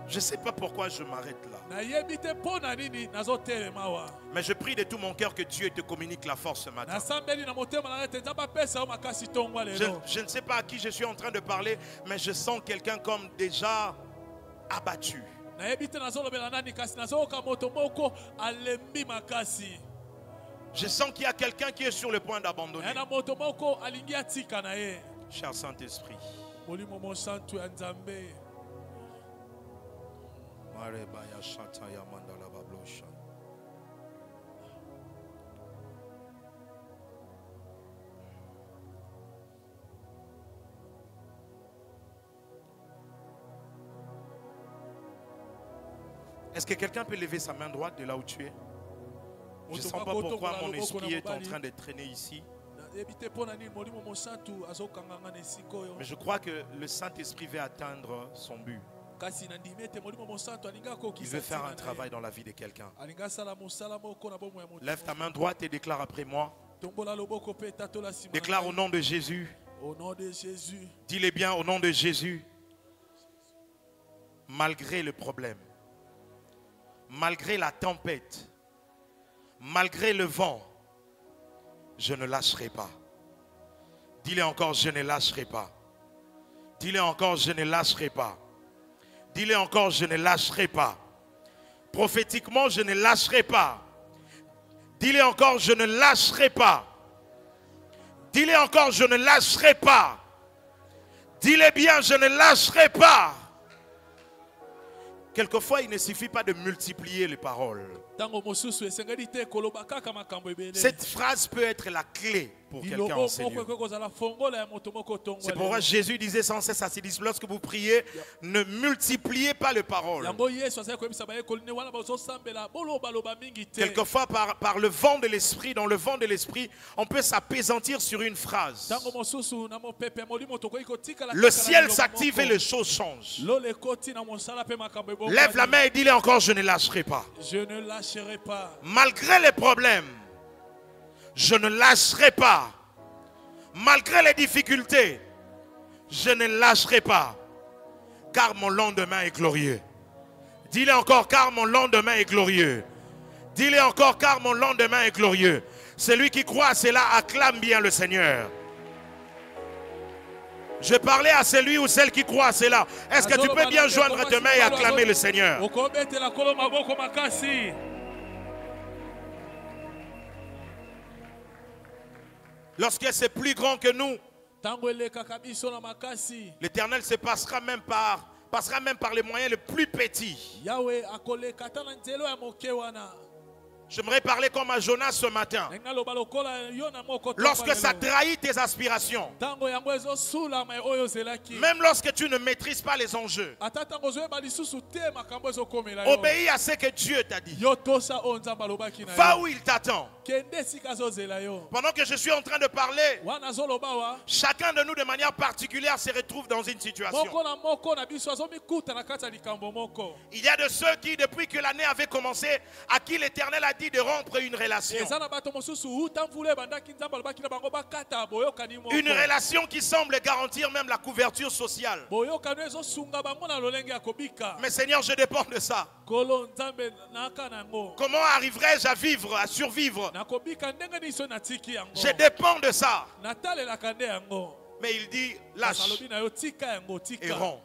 Je ne sais pas pourquoi je m'arrête là, mais je prie de tout mon cœur que Dieu te communique la force ce matin. Je ne sais pas à qui je suis en train de parler, mais je sens quelqu'un comme déjà abattu. Je sens qu'il y a quelqu'un qui est sur le point d'abandonner. Cher Saint-Esprit, est-ce que quelqu'un peut lever sa main droite de là où tu es? Je ne sens pas pourquoi mon esprit est en train de traîner ici. Mais je crois que le Saint-Esprit veut atteindre son but. Il veut faire un travail dans la vie de quelqu'un. Lève ta main droite et déclare après moi. Déclare au nom de Jésus. Au nom de Jésus. Dis-le bien, au nom de Jésus. Malgré le problème, malgré la tempête, malgré le vent, je ne lâcherai pas. Dis-le encore, je ne lâcherai pas. Dis-le encore, je ne lâcherai pas. Dis-le encore, je ne lâcherai pas. Prophétiquement, je ne lâcherai pas. Dis-le encore, je ne lâcherai pas. Dis-le encore, je ne lâcherai pas. Dis-le bien, je ne lâcherai pas. Quelquefois, il ne suffit pas de multiplier les paroles. Cette phrase peut être la clé pour quelqu'un en ces lieux. C'est pourquoi Jésus disait sans cesse à ses disciples, lorsque vous priez, ne multipliez pas les paroles. Quelquefois, par le vent de l'esprit, dans le vent de l'esprit, on peut s'apaisantir sur une phrase. Le ciel s'active et les choses changent. Lève la main et dis-le encore, je ne lâcherai pas. Je ne lâcherai pas. Malgré les problèmes, je ne lâcherai pas. Malgré les difficultés, je ne lâcherai pas. Car mon lendemain est glorieux. Dis-le encore, car mon lendemain est glorieux. Dis-le encore, car mon lendemain est glorieux. Celui qui croit à cela acclame bien le Seigneur. Je parlais à celui ou celle qui croit à cela. Est-ce que tu peux bien joindre tes mains et acclamer le Seigneur? Lorsque c'est plus grand que nous, l'Éternel se passera même par les moyens les plus petits. J'aimerais parler comme à Jonas ce matin. Lorsque ça trahit tes aspirations, même lorsque tu ne maîtrises pas les enjeux, obéis à ce que Dieu t'a dit. Va où il t'attend. Pendant que je suis en train de parler, chacun de nous de manière particulière se retrouve dans une situation. Il y a de ceux qui, depuis que l'année avait commencé, à qui l'Éternel a dit de rompre une relation. Une relation qui semble garantir même la couverture sociale. Mais Seigneur, je dépends de ça. Comment arriverai-je à vivre, à survivre? Je dépends de ça. Mais il dit, lâche et romps.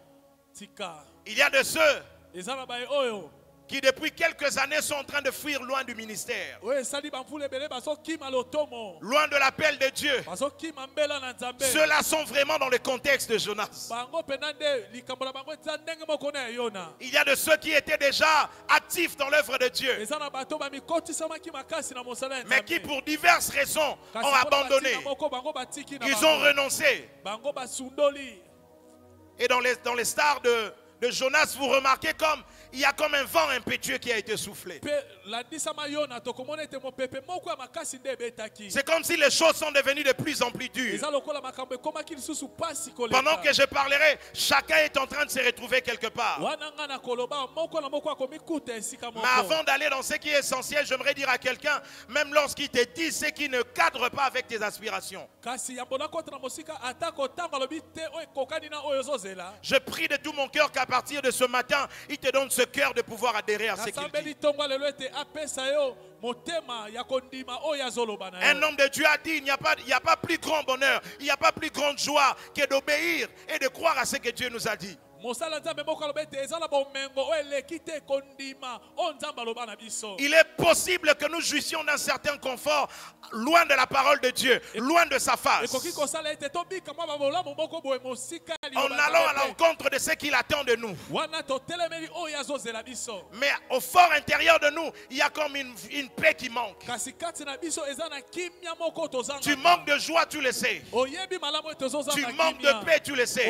Il y a de ceux qui depuis quelques années sont en train de fuir loin du ministère, loin de l'appel de Dieu. Ceux-là sont vraiment dans le contexte de Jonas. Il y a de ceux qui étaient déjà actifs dans l'œuvre de Dieu, mais qui pour diverses raisons ont abandonné. Ils ont renoncé. Et dans les stars de Jonas, vous remarquez comme il y a comme un vent impétueux qui a été soufflé. C'est comme si les choses sont devenues de plus en plus dures. Pendant que je parlerai, chacun est en train de se retrouver quelque part. Mais avant d'aller dans ce qui est essentiel, j'aimerais dire à quelqu'un, même lorsqu'il te dit ce qui ne cadre pas avec tes aspirations, je prie de tout mon cœur qu'à partir de ce matin, il te donne ce cœur de pouvoir adhérer à ce qu'il dit. Un homme de Dieu a dit, il n'y a pas plus grand bonheur, il n'y a pas plus grande joie que d'obéir et de croire à ce que Dieu nous a dit. Il est possible que nous jouissions d'un certain confort loin de la parole de Dieu, loin de sa face, en allant à l'encontre de ce qu'il attend de nous. Mais au fort intérieur de nous, il y a comme une paix qui manque. Tu manques de joie, tu le sais. Tu manques de paix, tu le sais.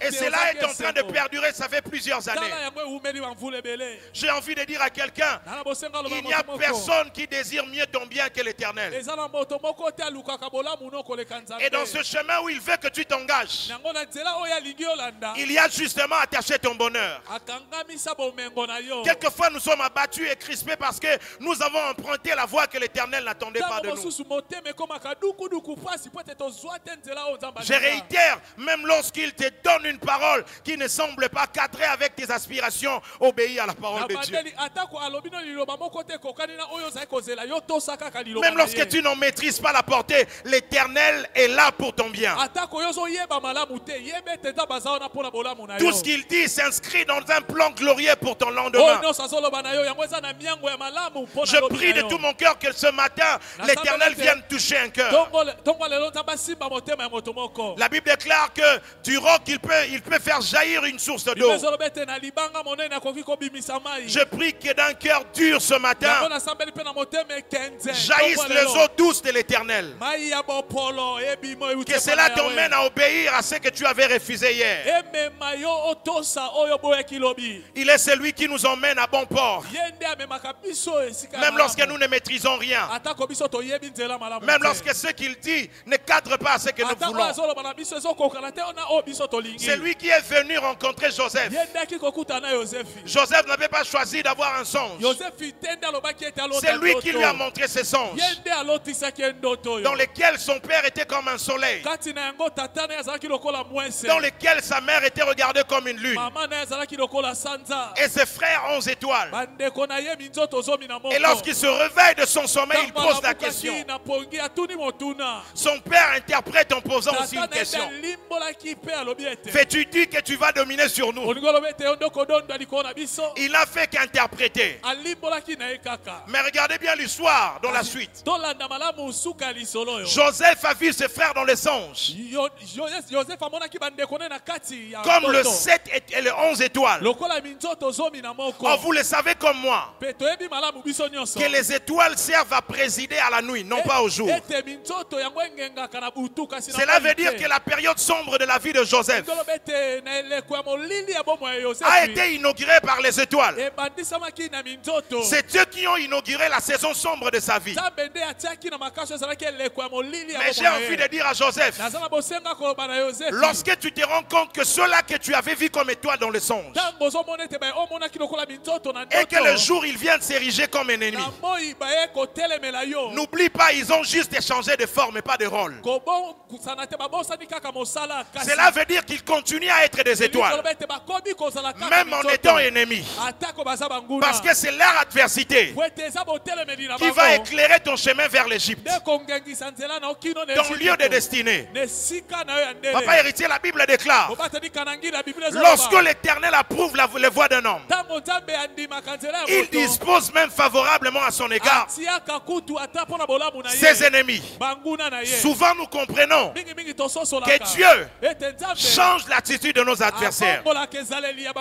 Et cela est en train de perdurer, ça fait plusieurs années. J'ai envie de dire à quelqu'un, il n'y a personne qui désire mieux ton bien que l'Éternel. Et dans ce chemin où il veut que tu t'engages, il y a justement attaché ton bonheur. Quelquefois nous sommes abattus et crispés parce que nous avons emprunté la voie que l'Éternel n'attendait pas de nous. Je réitère, même lorsqu'il te donne une parole qui ne semble pas cadrer avec tes aspirations, obéis à la parole de Dieu. Même lorsque tu n'en maîtrises pas la portée, l'Éternel est là pour ton bien. Tout ce qu'il dit s'inscrit dans un plan glorieux pour ton lendemain. Je prie de tout mon cœur que ce matin, l'Éternel vienne toucher un cœur. La Bible déclare que du roc, il peut faire jaillir une source d'eau. Je prie que d'un cœur dur ce matin, jaillissent les eaux douces de l'Éternel. Que cela t'emmène à obéir à ce que tu avais refusé hier. Il est celui qui nous emmène à bon port. Même lorsque nous ne maîtrisons rien. Même lorsque ce qu'il dit ne cadre pas à ce que nous voulons. C'est lui qui est venu rencontrer Joseph. Joseph n'avait pas choisi d'avoir un songe. C'est lui qui lui a montré ses songes, dans lesquels son père était comme un soleil, dans lesquels sa mère était regardée comme une lune, et ses frères 11 étoiles. Et lorsqu'il se réveille de son sommeil, il pose la question. Son père interprète en posant aussi une question. Fais-tu dire que tu vas dominer sur nous? Il n'a fait qu'interpréter. Mais regardez bien l'histoire dans la suite. Joseph a vu ses frères dans les songes, comme le 7 et le 11 étoiles. Oh, vous le savez comme moi, que les étoiles servent à présider à la nuit, non pas au jour. Cela veut dire que la période sombre de la vie de Joseph a été inaugurée par les étoiles. C'est eux qui ont inauguré la saison sombre de sa vie. Mais j'ai envie de dire à Joseph, lorsque tu te rends compte que ceux-là que tu avais vu comme étoiles dans le songe, et que le jour ils viennent s'ériger comme un ennemi, n'oublie pas, ils ont juste échangé de forme et pas de rôle. Cela veut dire qu'ils continuent à être des étoiles, même en étant ennemis. Parce que c'est leur adversité qui va éclairer ton chemin vers l'Égypte, ton lieu de destinée. Papa héritier, la Bible déclare, lorsque l'Éternel approuve les voies d'un homme, il dispose même favorablement à son égard ses ennemis. Souvent nous comprenons que Dieu change l'attitude de nos adversaires.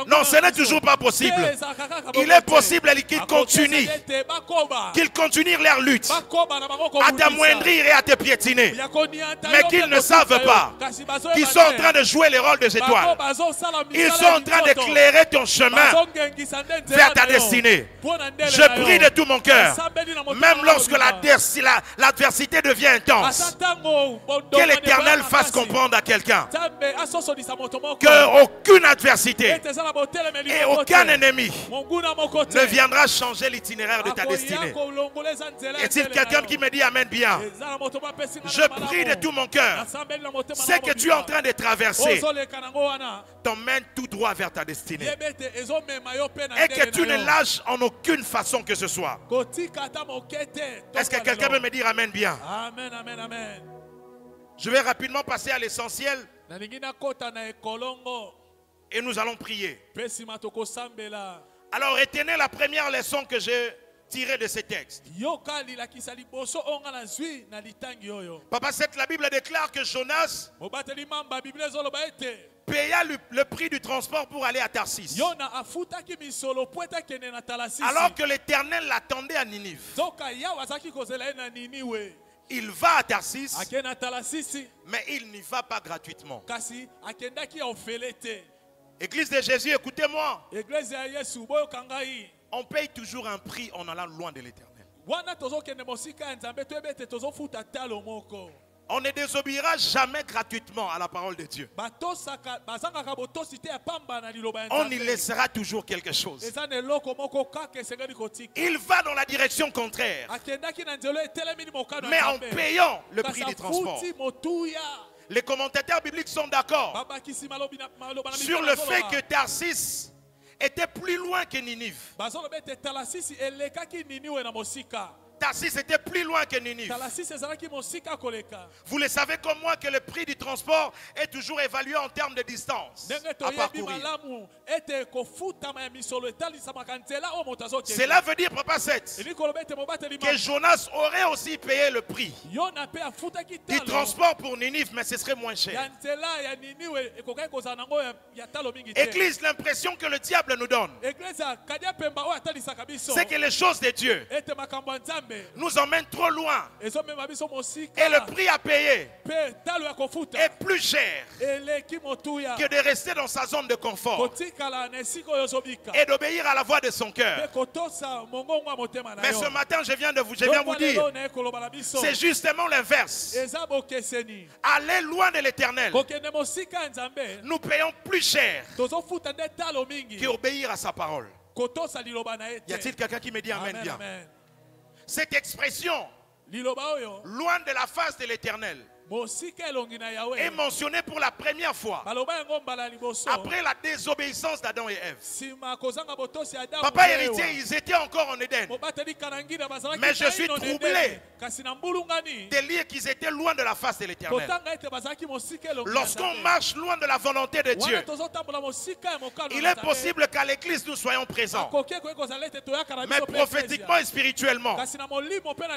Non, ce n'est toujours pas possible. Il est possible qu'ils continuent leur lutte, à t'amoindrir et à te piétiner, mais qu'ils ne savent pas qu'ils sont en train de jouer le rôle des étoiles. Ils sont en train d'éclairer ton chemin vers ta destinée. Je prie de tout mon cœur, même lorsque l'adversité devient intense, que l'Éternel fasse comprendre à quelqu'un qu'aucune adversité et aucun ennemi ne viendra changer l'itinéraire de ta destinée. Est-il quelqu'un qui me dit amen bien? Je prie de tout mon cœur, ce que tu es en train de traverser t'emmène tout droit vers ta destinée, et que tu ne lâches en aucune façon que ce soit. Est-ce que quelqu'un peut me dire amen bien? Amen, amen, amen. Je vais rapidement passer à l'essentiel et nous allons prier. Alors retenez la première leçon que j'ai tirée de ces textes. Papa, la Bible déclare que Jonas paya le prix du transport pour aller à Tarsis, alors que l'Éternel l'attendait à Ninive. Il va à Tarsis, mais il n'y va pas gratuitement. Église de Jésus, écoutez-moi. On paye toujours un prix en allant loin de l'Éternel. On ne désobéira jamais gratuitement à la parole de Dieu. On y laissera toujours quelque chose. Il va dans la direction contraire, mais en payant le prix du transport. Les commentateurs bibliques sont d'accord sur le fait que Tarsis était plus loin que Ninive. Tarsis était plus loin que Ninive. Vous le savez comme moi que le prix du transport est toujours évalué en termes de distance à parcourir. Cela veut dire, Papa 7, que Jonas aurait aussi payé le prix du transport pour Ninive, mais ce serait moins cher. Église, l'impression que le diable nous donne, c'est que les choses de Dieu nous emmènent trop loin. Et le prix à payer est plus cher que de rester dans sa zone de confort et d'obéir à la voix de son cœur. Mais ce matin, je viens vous dire, c'est justement l'inverse. Aller loin de l'Éternel, nous payons plus cher qu'obéir à sa parole. Y a-t-il quelqu'un qui me dit amen bien? Cette expression, loin de la face de l'Éternel, est mentionné pour la première fois après la désobéissance d'Adam et Ève. Papa héritier, ils étaient encore en Éden. Mais je suis troublé de lire qu'ils étaient loin de la face de l'Éternel. Lorsqu'on marche loin de la volonté de Dieu, il est possible qu'à l'église nous soyons présents. Mais prophétiquement et spirituellement,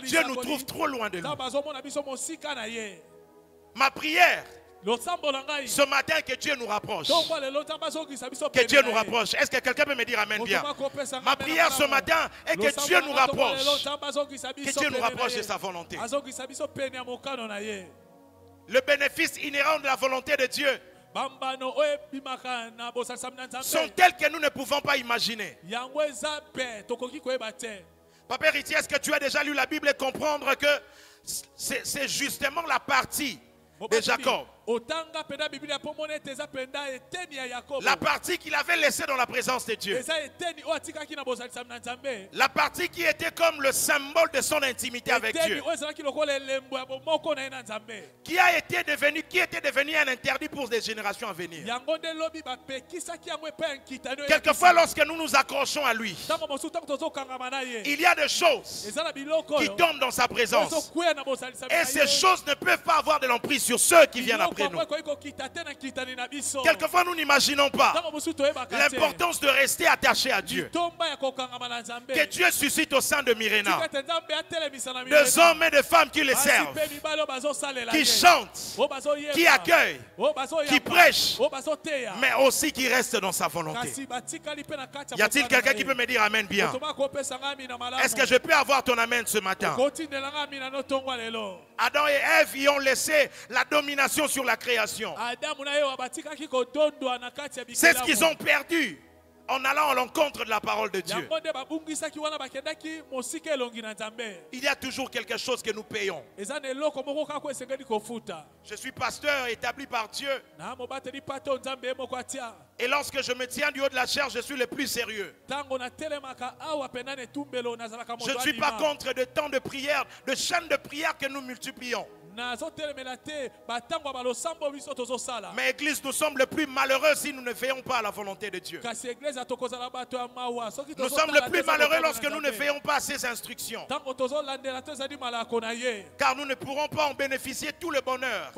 Dieu nous trouve trop loin de lui. Ma prière ce matin, que Dieu nous rapproche. Que Dieu nous rapproche. Est-ce que quelqu'un peut me dire amen bien? Ma prière ce matin est que Dieu nous rapproche. Que Dieu nous rapproche de sa volonté. Le bénéfice inhérent de la volonté de Dieu sont tels que nous ne pouvons pas imaginer. Papa héritier, est-ce que tu as déjà lu la Bible et comprendre que c'est justement la partie de Jacob, la partie qu'il avait laissée dans la présence de Dieu, la partie qui était comme le symbole de son intimité avec Dieu, qui était devenu un interdit pour des générations à venir. Quelquefois, lorsque nous nous accrochons à lui, il y a des choses qui tombent dans sa présence, et ces choses ne peuvent pas avoir de l'emprise sur ceux qui viennent après nous. Quelquefois, nous n'imaginons pas l'importance de rester attaché à Dieu. Que Dieu suscite au sein de Myrena des hommes et des femmes qui les servent, qui chantent, qui accueillent, qui prêchent, mais aussi qui restent dans sa volonté. Y a-t-il quelqu'un qui peut me dire amen bien? Est-ce que je peux avoir ton amen ce matin? Adam et Ève y ont laissé la domination sur la création. C'est ce qu'ils ont perdu en allant à l'encontre de la parole de Dieu. Il y a toujours quelque chose que nous payons. Je suis pasteur établi par Dieu. Et lorsque je me tiens du haut de la chair, je suis le plus sérieux. Je ne suis pas contre de temps de prière, de chaînes de prière que nous multiplions. Mais église, nous sommes les plus malheureux si nous ne veillons pas à la volonté de Dieu. Nous sommes les plus malheureux lorsque nous ne veillons pas à ses instructions. Car nous ne pourrons pas en bénéficier tout le bonheur.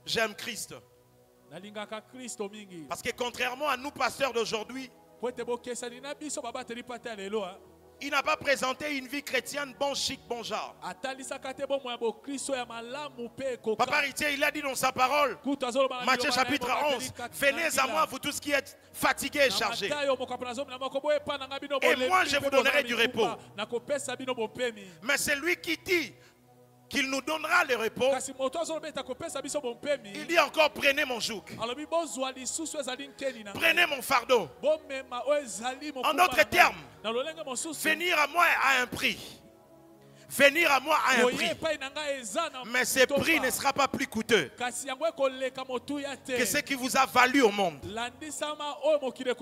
J'aime Christ. Parce que contrairement à nous pasteurs d'aujourd'hui, il n'a pas présenté une vie chrétienne bon chic, bon genre. Papa héritier, il a dit dans sa parole, Matthieu chapitre 11, venez à moi, vous tous qui êtes fatigués et chargés, et moi je vous donnerai du repos. Mais c'est lui qui dit qu'il nous donnera le repos. Il dit encore, prenez mon joug, prenez mon fardeau. En d'autres termes, venir à moi à un prix. venir à moi à un prix. Mais ce prix ne sera pas plus coûteux que ce qui vous a valu au monde.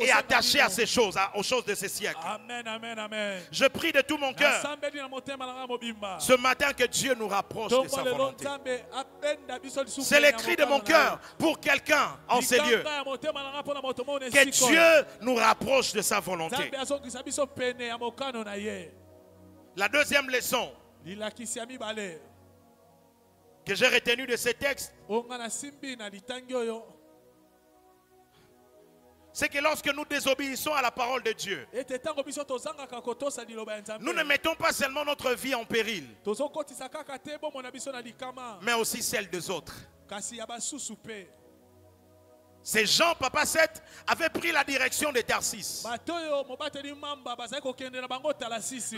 Et attaché à ces choses, aux choses de ce siècle. Amen, amen, amen. Je prie de tout mon cœur ce matin que Dieu nous rapproche de sa volonté. C'est le cri de mon cœur pour quelqu'un en ces lieux. Que Dieu nous rapproche de sa volonté. La deuxième leçon que j'ai retenue de ces textes, c'est que lorsque nous désobéissons à la parole de Dieu, nous ne mettons pas seulement notre vie en péril, mais aussi celle des autres. Ces gens, Papa 7, avaient pris la direction de Tarsis.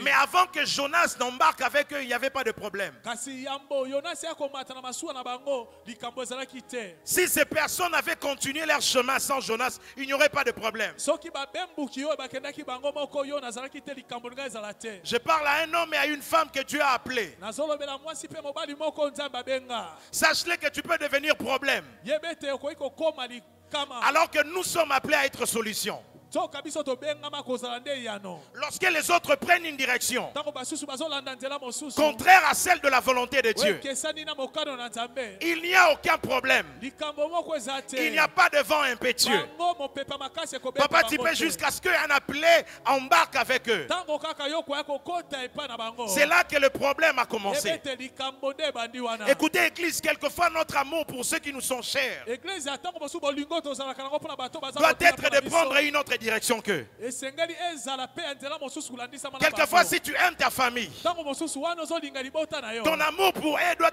Mais avant que Jonas n'embarque avec eux, il n'y avait pas de problème. Si ces personnes avaient continué leur chemin sans Jonas, il n'y aurait pas de problème. Je parle à un homme et à une femme que Dieu a appelés. Sache-le que tu peux devenir problème, alors que nous sommes appelés à être solution. Lorsque les autres prennent une direction contraire à celle de la volonté de Dieu, il n'y a aucun problème. Il n'y a pas de vent impétueux. Papa, tu peux jusqu'à ce qu'un appelé embarque avec eux. C'est là que le problème a commencé. Écoutez, Église, quelquefois notre amour pour ceux qui nous sont chers doit être de prendre une autre direction qu'eux. Quelquefois, si tu aimes ta famille, ton amour pour eux doit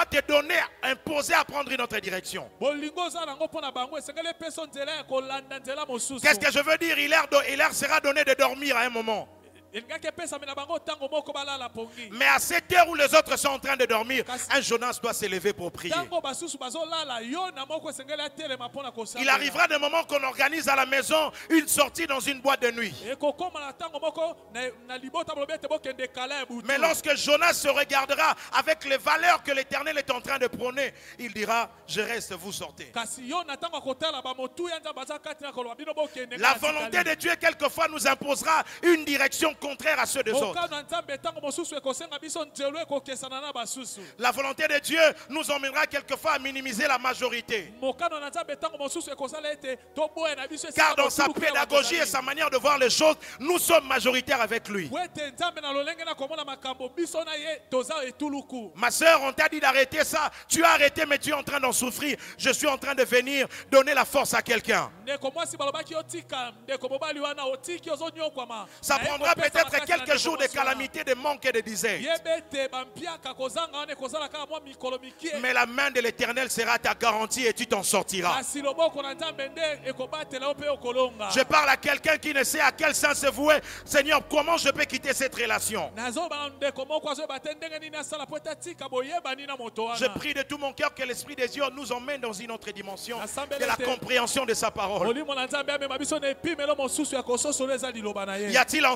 te donner, imposer à prendre une autre direction. Qu'est-ce que je veux dire? Il leur sera donné de dormir à un moment. Mais à cette heure où les autres sont en train de dormir, un Jonas doit s'élever pour prier. Il arrivera des moments qu'on organise à la maison une sortie dans une boîte de nuit. Mais lorsque Jonas se regardera avec les valeurs que l'Éternel est en train de prôner, il dira: je reste, vous sortez. La volonté de Dieu quelquefois nous imposera une direction contraire à ceux des autres. La volonté de Dieu nous emmènera quelquefois à minimiser la majorité. Car dans sa pédagogie et sa manière de voir les choses, nous sommes majoritaires avec lui. Ma soeur, on t'a dit d'arrêter ça. Tu as arrêté, mais tu es en train d'en souffrir. Je suis en train de venir donner la force à quelqu'un. Ça prendra peut-être quelques jours de calamité, de manque et de disette. Mais la main de l'Éternel sera ta garantie et tu t'en sortiras. Je parle à quelqu'un qui ne sait à quel sens se vouer. Seigneur, comment je peux quitter cette relation? Je prie de tout mon cœur que l'Esprit de Dieu nous emmène dans une autre dimension de la compréhension de sa parole. Y a-t-il en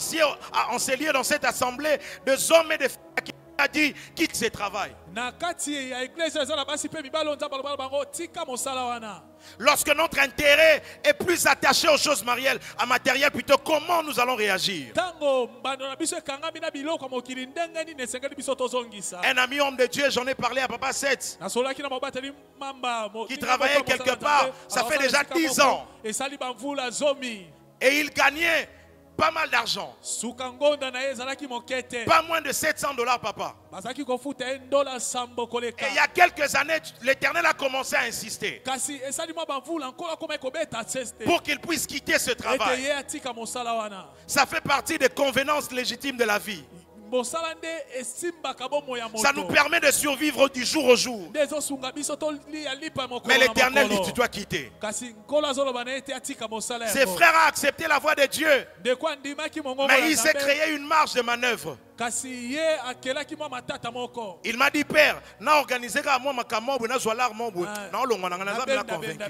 ces lieux, dans cette assemblée, des hommes et des femmes qui a dit quitte ce travail? Lorsque notre intérêt est plus attaché aux choses matérielles plutôt, comment nous allons réagir? Un ami homme de Dieu, j'en ai parlé à Papa 7, qui travaillait quelque part, ça fait déjà 10 ans, et il gagnait pas mal d'argent. Pas moins de $700, papa. Et il y a quelques années, l'Éternel a commencé à insister pour qu'il puisse quitter ce travail. Ça fait partie des convenances légitimes de la vie. Ça nous permet de survivre du jour au jour. Mais l'Éternel dit: tu dois quitter. Ses frères ont accepté la voix de Dieu, mais il s'est créé une marge de manœuvre. kasi ye akelaki mwa matata moko. Il m'a dit, Père, na organisé ka moi makambo na zoalar mombo na olongwa na ngana za convaincu.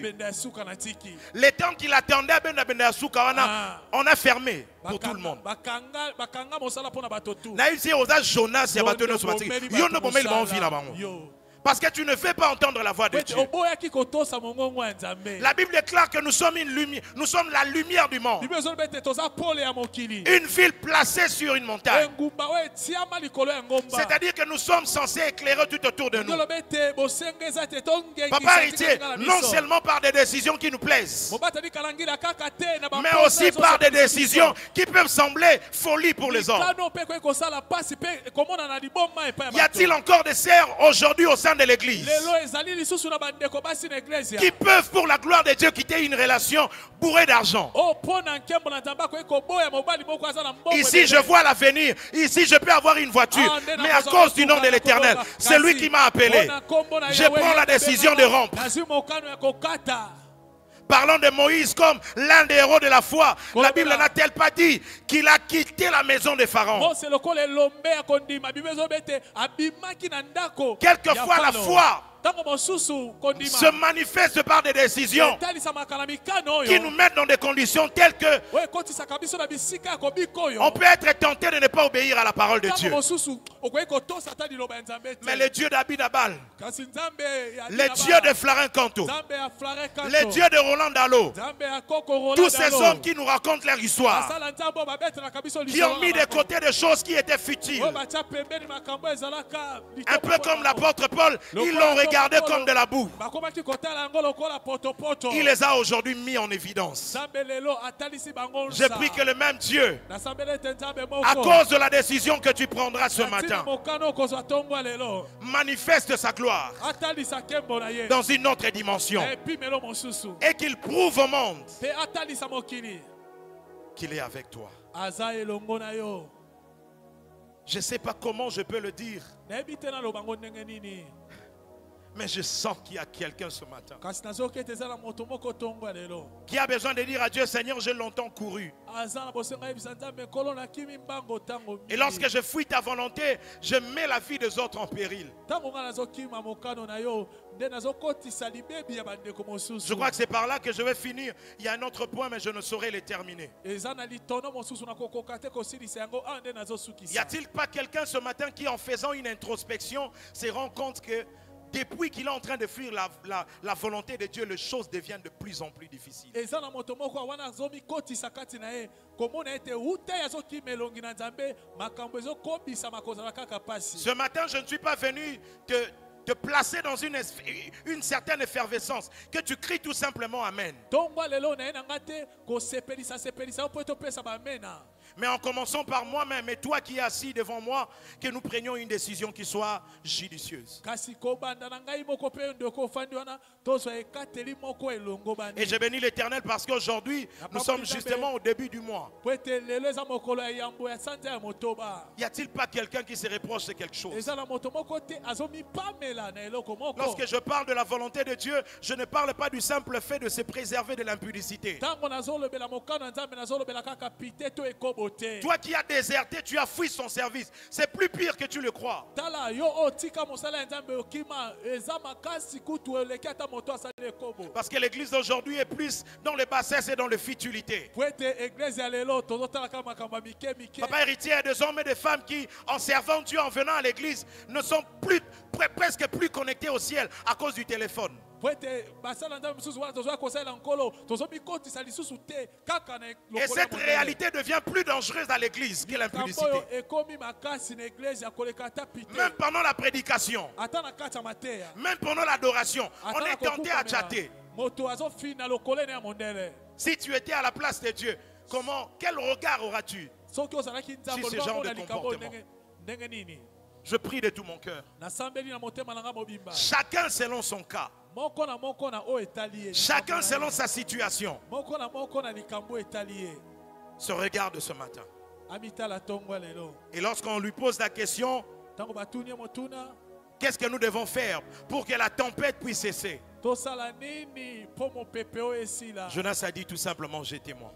Les temps qu'il attendait à benda benda suka wana, on a fermé pour tout le monde. Bakanga mosala pona batotu. Na ici oza Jonas ya bato no somatiki. Yo no bomeli ba envie na bango. Parce que tu ne fais pas entendre la voix de Dieu. La Bible déclare que nous sommes une lumière, nous sommes la lumière du monde. Une ville placée sur une montagne. C'est-à-dire que nous sommes censés éclairer tout autour de nous. Papa héritier, non seulement par des décisions qui nous plaisent, mais aussi par des décisions qui peuvent sembler folie pour les hommes. Y a-t-il encore des sœurs aujourd'hui au sein de l'église qui peuvent pour la gloire de Dieu quitter une relation bourrée d'argent? Ici je vois l'avenir, ici je peux avoir une voiture, mais à cause du nom de l'Éternel, c'est lui qui m'a appelé, je prends la décision de rompre. Parlons de Moïse comme l'un des héros de la foi. La Bible n'a-t-elle pas dit qu'il a quitté la maison de Pharaon? Quelquefois la foi se manifeste par des décisions qui nous mettent dans des conditions telles que on peut être tenté de ne pas obéir à la parole de Dieu. Mais le Dieu d'Abinabal, le Dieu de Flarin Kanto, le Dieu de Roland Dalo, tous ces hommes qui nous racontent leur histoire, qui ont mis de côté des choses qui étaient futiles, un peu comme l'apôtre Paul, ils l'ont regardé comme de la boue. Il les a aujourd'hui mis en évidence. Je prie que le même Dieu, à cause de la décision que tu prendras ce matin, manifeste sa gloire dans une autre dimension et qu'il prouve au monde qu'il est avec toi. Je ne sais pas comment je peux le dire, mais je sens qu'il y a quelqu'un ce matin qui a besoin de dire à Dieu, Seigneur, j'ai longtemps couru. Et lorsque je fuis ta volonté, je mets la vie des autres en péril. Je crois que c'est par là que je vais finir. Il y a un autre point, mais je ne saurais le terminer. Y a-t-il pas quelqu'un ce matin qui, en faisant une introspection, se rend compte que depuis qu'il est en train de fuir la volonté de Dieu, les choses deviennent de plus en plus difficiles? Ce matin, je ne suis pas venu te placer dans une certaine effervescence, que tu cries tout simplement Amen. Mais en commençant par moi-même et toi qui es assis devant moi, que nous prenions une décision qui soit judicieuse. Et je bénis l'Éternel parce qu'aujourd'hui, nous sommes justement au début du mois. Y a-t-il pas quelqu'un qui se reproche de quelque chose? Lorsque je parle de la volonté de Dieu, je ne parle pas du simple fait de se préserver de l'impudicité. Toi qui as déserté, tu as fui son service. C'est plus pire que tu le crois. Parce que l'église d'aujourd'hui est plus dans le bassesse et dans le futilité. Papa héritier, il y a des hommes et des femmes qui, en servant Dieu, en venant à l'église, ne sont presque plus connectés au ciel à cause du téléphone. Et cette réalité devient plus dangereuse à l'église que l'impudicité. Même pendant la prédication, même pendant l'adoration, on est tenté à chatter. Si tu étais à la place de Dieu, quel regard auras-tu sur ce genre de comportement? Je prie de tout mon cœur. Chacun selon son cas. Chacun selon sa situation. Se regarde ce matin. Et lorsqu'on lui pose la question, qu'est-ce que nous devons faire pour que la tempête puisse cesser? Jonas a dit tout simplement, jetez-moi.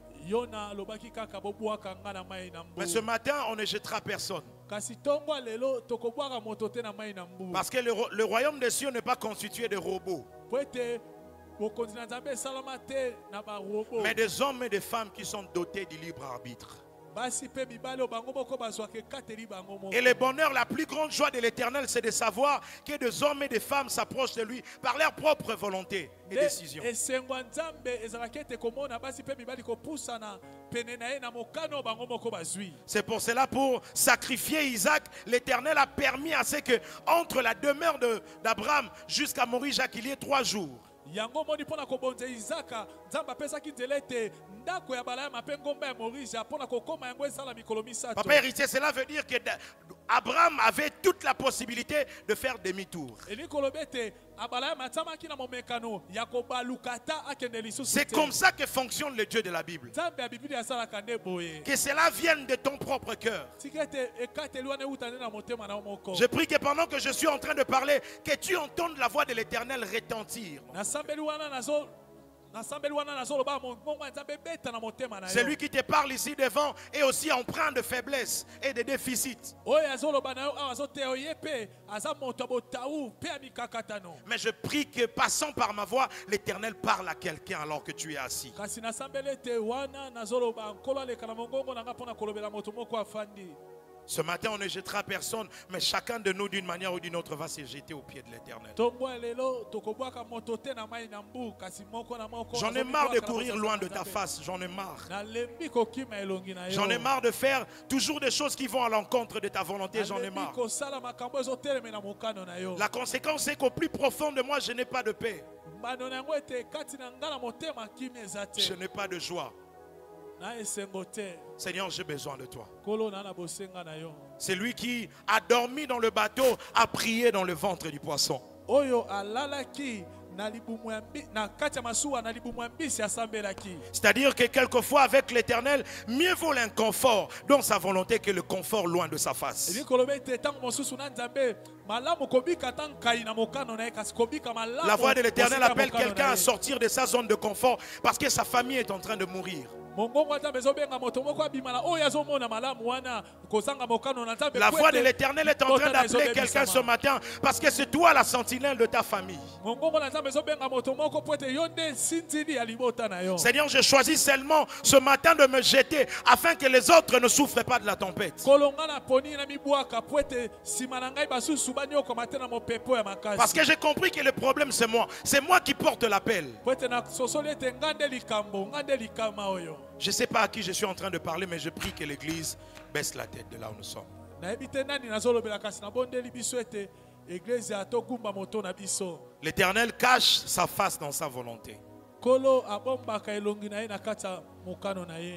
Mais ce matin, on ne jettera personne. kasi tongo lelo tokobwaka moto te na mai na mbu. Parce que le royaume des cieux n'est pas constitué de robots, Po ete bokonzi na Nzambe esalama te na barobo. mais des hommes et des femmes qui sont dotés du libre arbitre. Basi pe mibale bango moko bazwaka ekateli bango moko. Et le bonheur, la plus grande joie de l'Éternel, c'est de savoir que des hommes et des femmes s'approchent de lui par leur propre volonté et décision. Esengo Nzambe ezalaka ete komona basi pe mibali kopusana pene na ye na mokano bango moko bazwi. C'est pour cela, pour sacrifier Isaac, l'Éternel a permis à ce que entre la demeure d'Abraham jusqu'à Morija qu'il y ait 3 jours. Yango moni pona kobonza Isaka Nzambe apesaki nzela ete ndako ya balaya mape ngomba ya Morisha pona kokoma yango esala mikolo misato. Papa héritier, cela veut dire que Abraham avait toute la possibilité de faire demi-tour. C'est comme ça que fonctionne le Dieu de la Bible. Que cela vienne de ton propre cœur. Je prie que pendant que je suis en train de parler, que tu entendes la voix de l'Éternel retentir. C'est lui qui te parle ici devant et aussi empreint de faiblesse et de déficit. Mais je prie que passant par ma voix, l'Éternel parle à quelqu'un alors que tu es assis. Ce matin, on ne jettera personne, mais chacun de nous, d'une manière ou d'une autre, va se jeter au pied de l'Éternel. J'en ai marre de courir loin de ta face. J'en ai marre. J'en ai marre de faire toujours des choses qui vont à l'encontre de ta volonté. J'en ai marre. La conséquence est qu'au plus profond de moi, je n'ai pas de paix. Je n'ai pas de joie. Seigneur, j'ai besoin de toi. C'est lui qui a dormi dans le bateau, a prié dans le ventre du poisson. C'est-à-dire que quelquefois avec l'Éternel, mieux vaut l'inconfort dans sa volonté que le confort loin de sa face. La voix de l'Éternel appelle quelqu'un à sortir de sa zone de confort parce que sa famille est en train de mourir. La voix de l'Éternel est en train d'appeler quelqu'un ce matin parce que c'est toi la sentinelle de ta famille. Seigneur, je choisis seulement ce matin de me jeter afin que les autres ne souffrent pas de la tempête. Parce que j'ai compris que le problème c'est moi. C'est moi qui porte l'appel. Je ne sais pas à qui je suis en train de parler, mais je prie que l'Église baisse la tête de là où nous sommes. L'Éternel cache sa face dans sa volonté.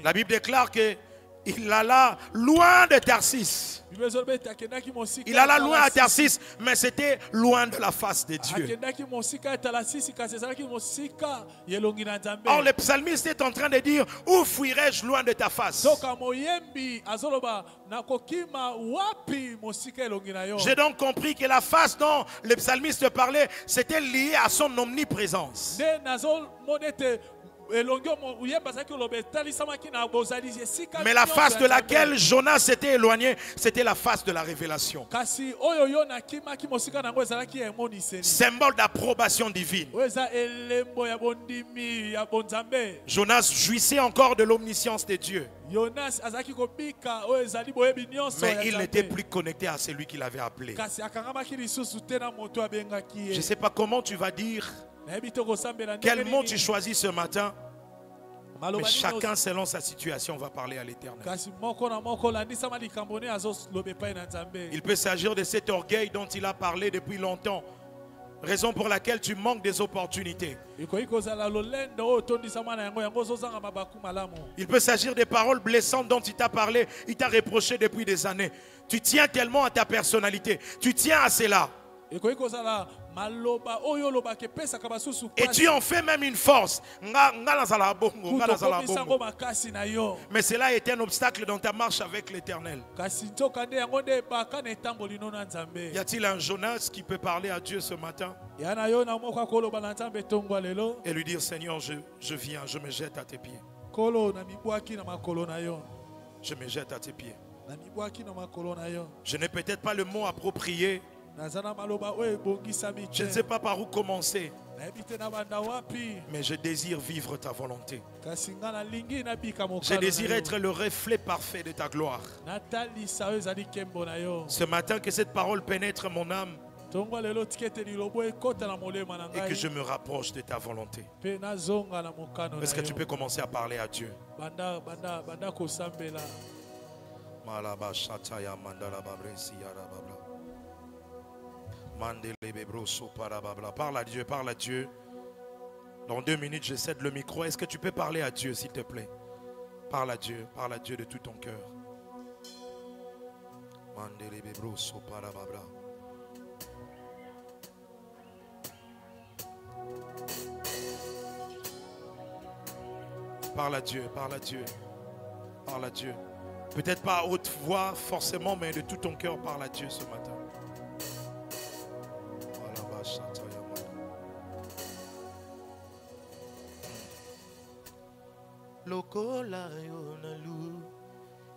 La Bible déclare que il alla loin de Tarsis. Il alla loin à Tarsis, mais c'était loin de la face de Dieu. Or, le psalmiste est en train de dire: où fuirai-je loin de ta face? J'ai donc compris que la face dont le psalmiste parlait, c'était lié à son omniprésence. Mais la face de laquelle Jonas s'était éloigné, c'était la face de la révélation. Symbole d'approbation divine. Jonas jouissait encore de l'omniscience de Dieu. Mais il n'était plus connecté à celui qui l'avait appelé. Je ne sais pas comment tu vas dire, quel mot tu choisis ce matin, mais chacun selon sa situation va parler à l'Éternel. Il peut s'agir de cet orgueil dont il a parlé depuis longtemps, raison pour laquelle tu manques des opportunités. Il peut s'agir des paroles blessantes dont il t'a parlé, il t'a reproché depuis des années. Tu tiens tellement à ta personnalité, tu tiens à cela. Et tu en fais même une force. Mais cela est un obstacle dans ta marche avec l'Éternel. Y a-t-il un Jonas qui peut parler à Dieu ce matin et lui dire: Seigneur, je viens, je me jette à tes pieds. Je me jette à tes pieds. Je n'ai peut-être pas le mot approprié. Je ne sais pas par où commencer. Mais je désire vivre ta volonté. Je désire être le reflet parfait de ta gloire. Ce matin, que cette parole pénètre mon âme et que je me rapproche de ta volonté. Est-ce que tu peux commencer à parler à Dieu? Parle à Dieu, parle à Dieu. Dans 2 minutes, je cède le micro. Est-ce que tu peux parler à Dieu, s'il te plaît? Parle à Dieu de tout ton cœur. Parle à Dieu, parle à Dieu, parle à Dieu. Peut-être pas à haute voix forcément, mais de tout ton cœur, parle à Dieu ce matin. Lokola yonalu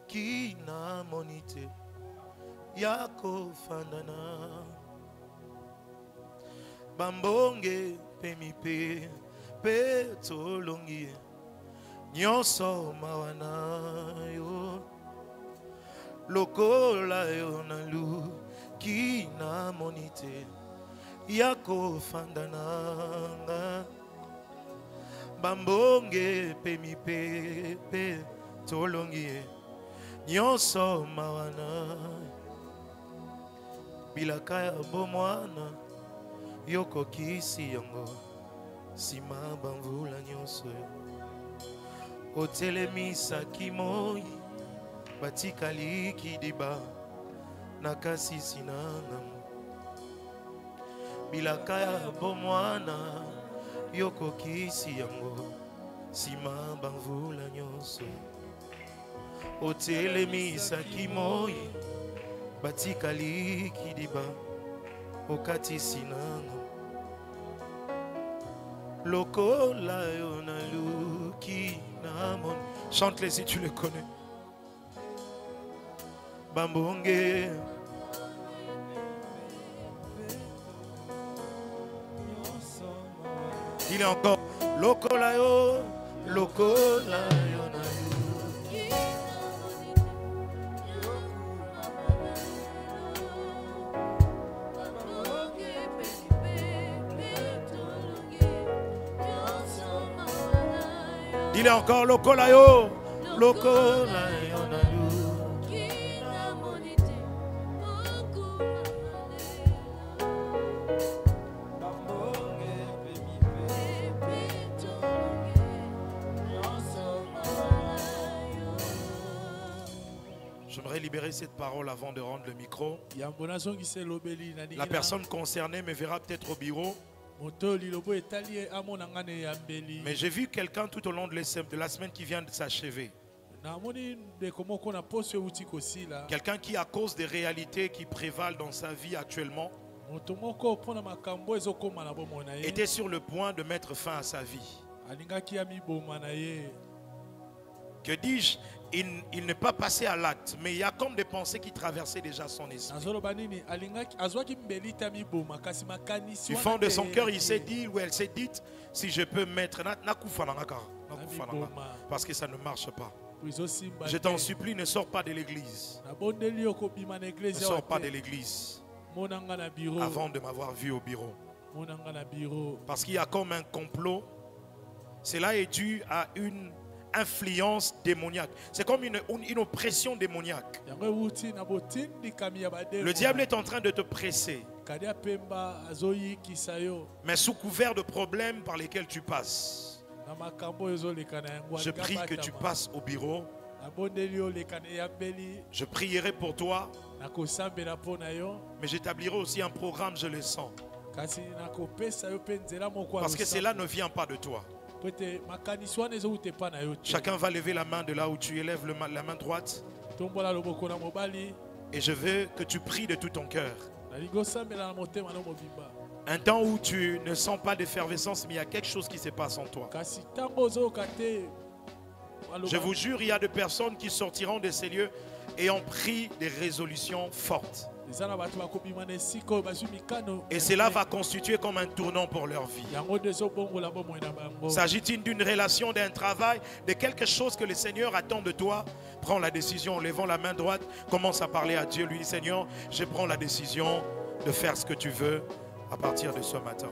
kina monite yako fandana bambonge pemipe petolongi nyonso mawana yo lokola yonalu kina monite yako fandana bambonge pemipe petolongi nyonso mawana bilaka ya bomwana yoko kisi yango sima bamvula nyonso otelemisaki moi batikali kidiba nakasisi nanga bilaka ya bomwana yoko kisi yango sima bamvula nyonso otelemisaki moi batikali kidiba okatisi nanga lokola yonaluki namon. Chante-les si tu le connais. Bambonge dis-le encore. Lokola yo, lokola yonaluki. Dis-le encore, lokola yo, lokola yonaluki. J'aimerais libérer cette parole avant de rendre le micro. La personne concernée me verra peut-être au bureau. Mais j'ai vu quelqu'un tout au long de la semaine qui vient de s'achever. Quelqu'un qui, à cause des réalités qui prévalent dans sa vie actuellement, était sur le point de mettre fin à sa vie. Que dis-je? Il n'est pas passé à l'acte, mais il y a comme des pensées qui traversaient déjà son esprit. Du fond de son cœur, il s'est dit, ou elle s'est dit, si je peux mettre, parce que ça ne marche pas. Je t'en supplie, ne sors pas de l'église. Ne sors pas de l'église avant de m'avoir vu au bureau. Parce qu'il y a comme un complot. Cela est dû à une influence démoniaque. C'est comme une oppression démoniaque. Le diable est en train de te presser, mais sous couvert de problèmes par lesquels tu passes. Je prie que tu passes au bureau. Je prierai pour toi, mais j'établirai aussi un programme, je le sens, parce que cela ne vient pas de toi. Chacun va lever la main de là où tu élèves la main droite. Et je veux que tu pries de tout ton cœur. Un temps où tu ne sens pas d'effervescence, mais il y a quelque chose qui se passe en toi. Je vous jure, il y a des personnes qui sortiront de ces lieux et ont pris des résolutions fortes. Et cela va constituer comme un tournant pour leur vie. S'agit-il d'une relation, d'un travail, de quelque chose que le Seigneur attend de toi? Prends la décision en levant la main droite. Commence à parler à Dieu. Lui dit, Seigneur, je prends la décision de faire ce que tu veux à partir de ce matin.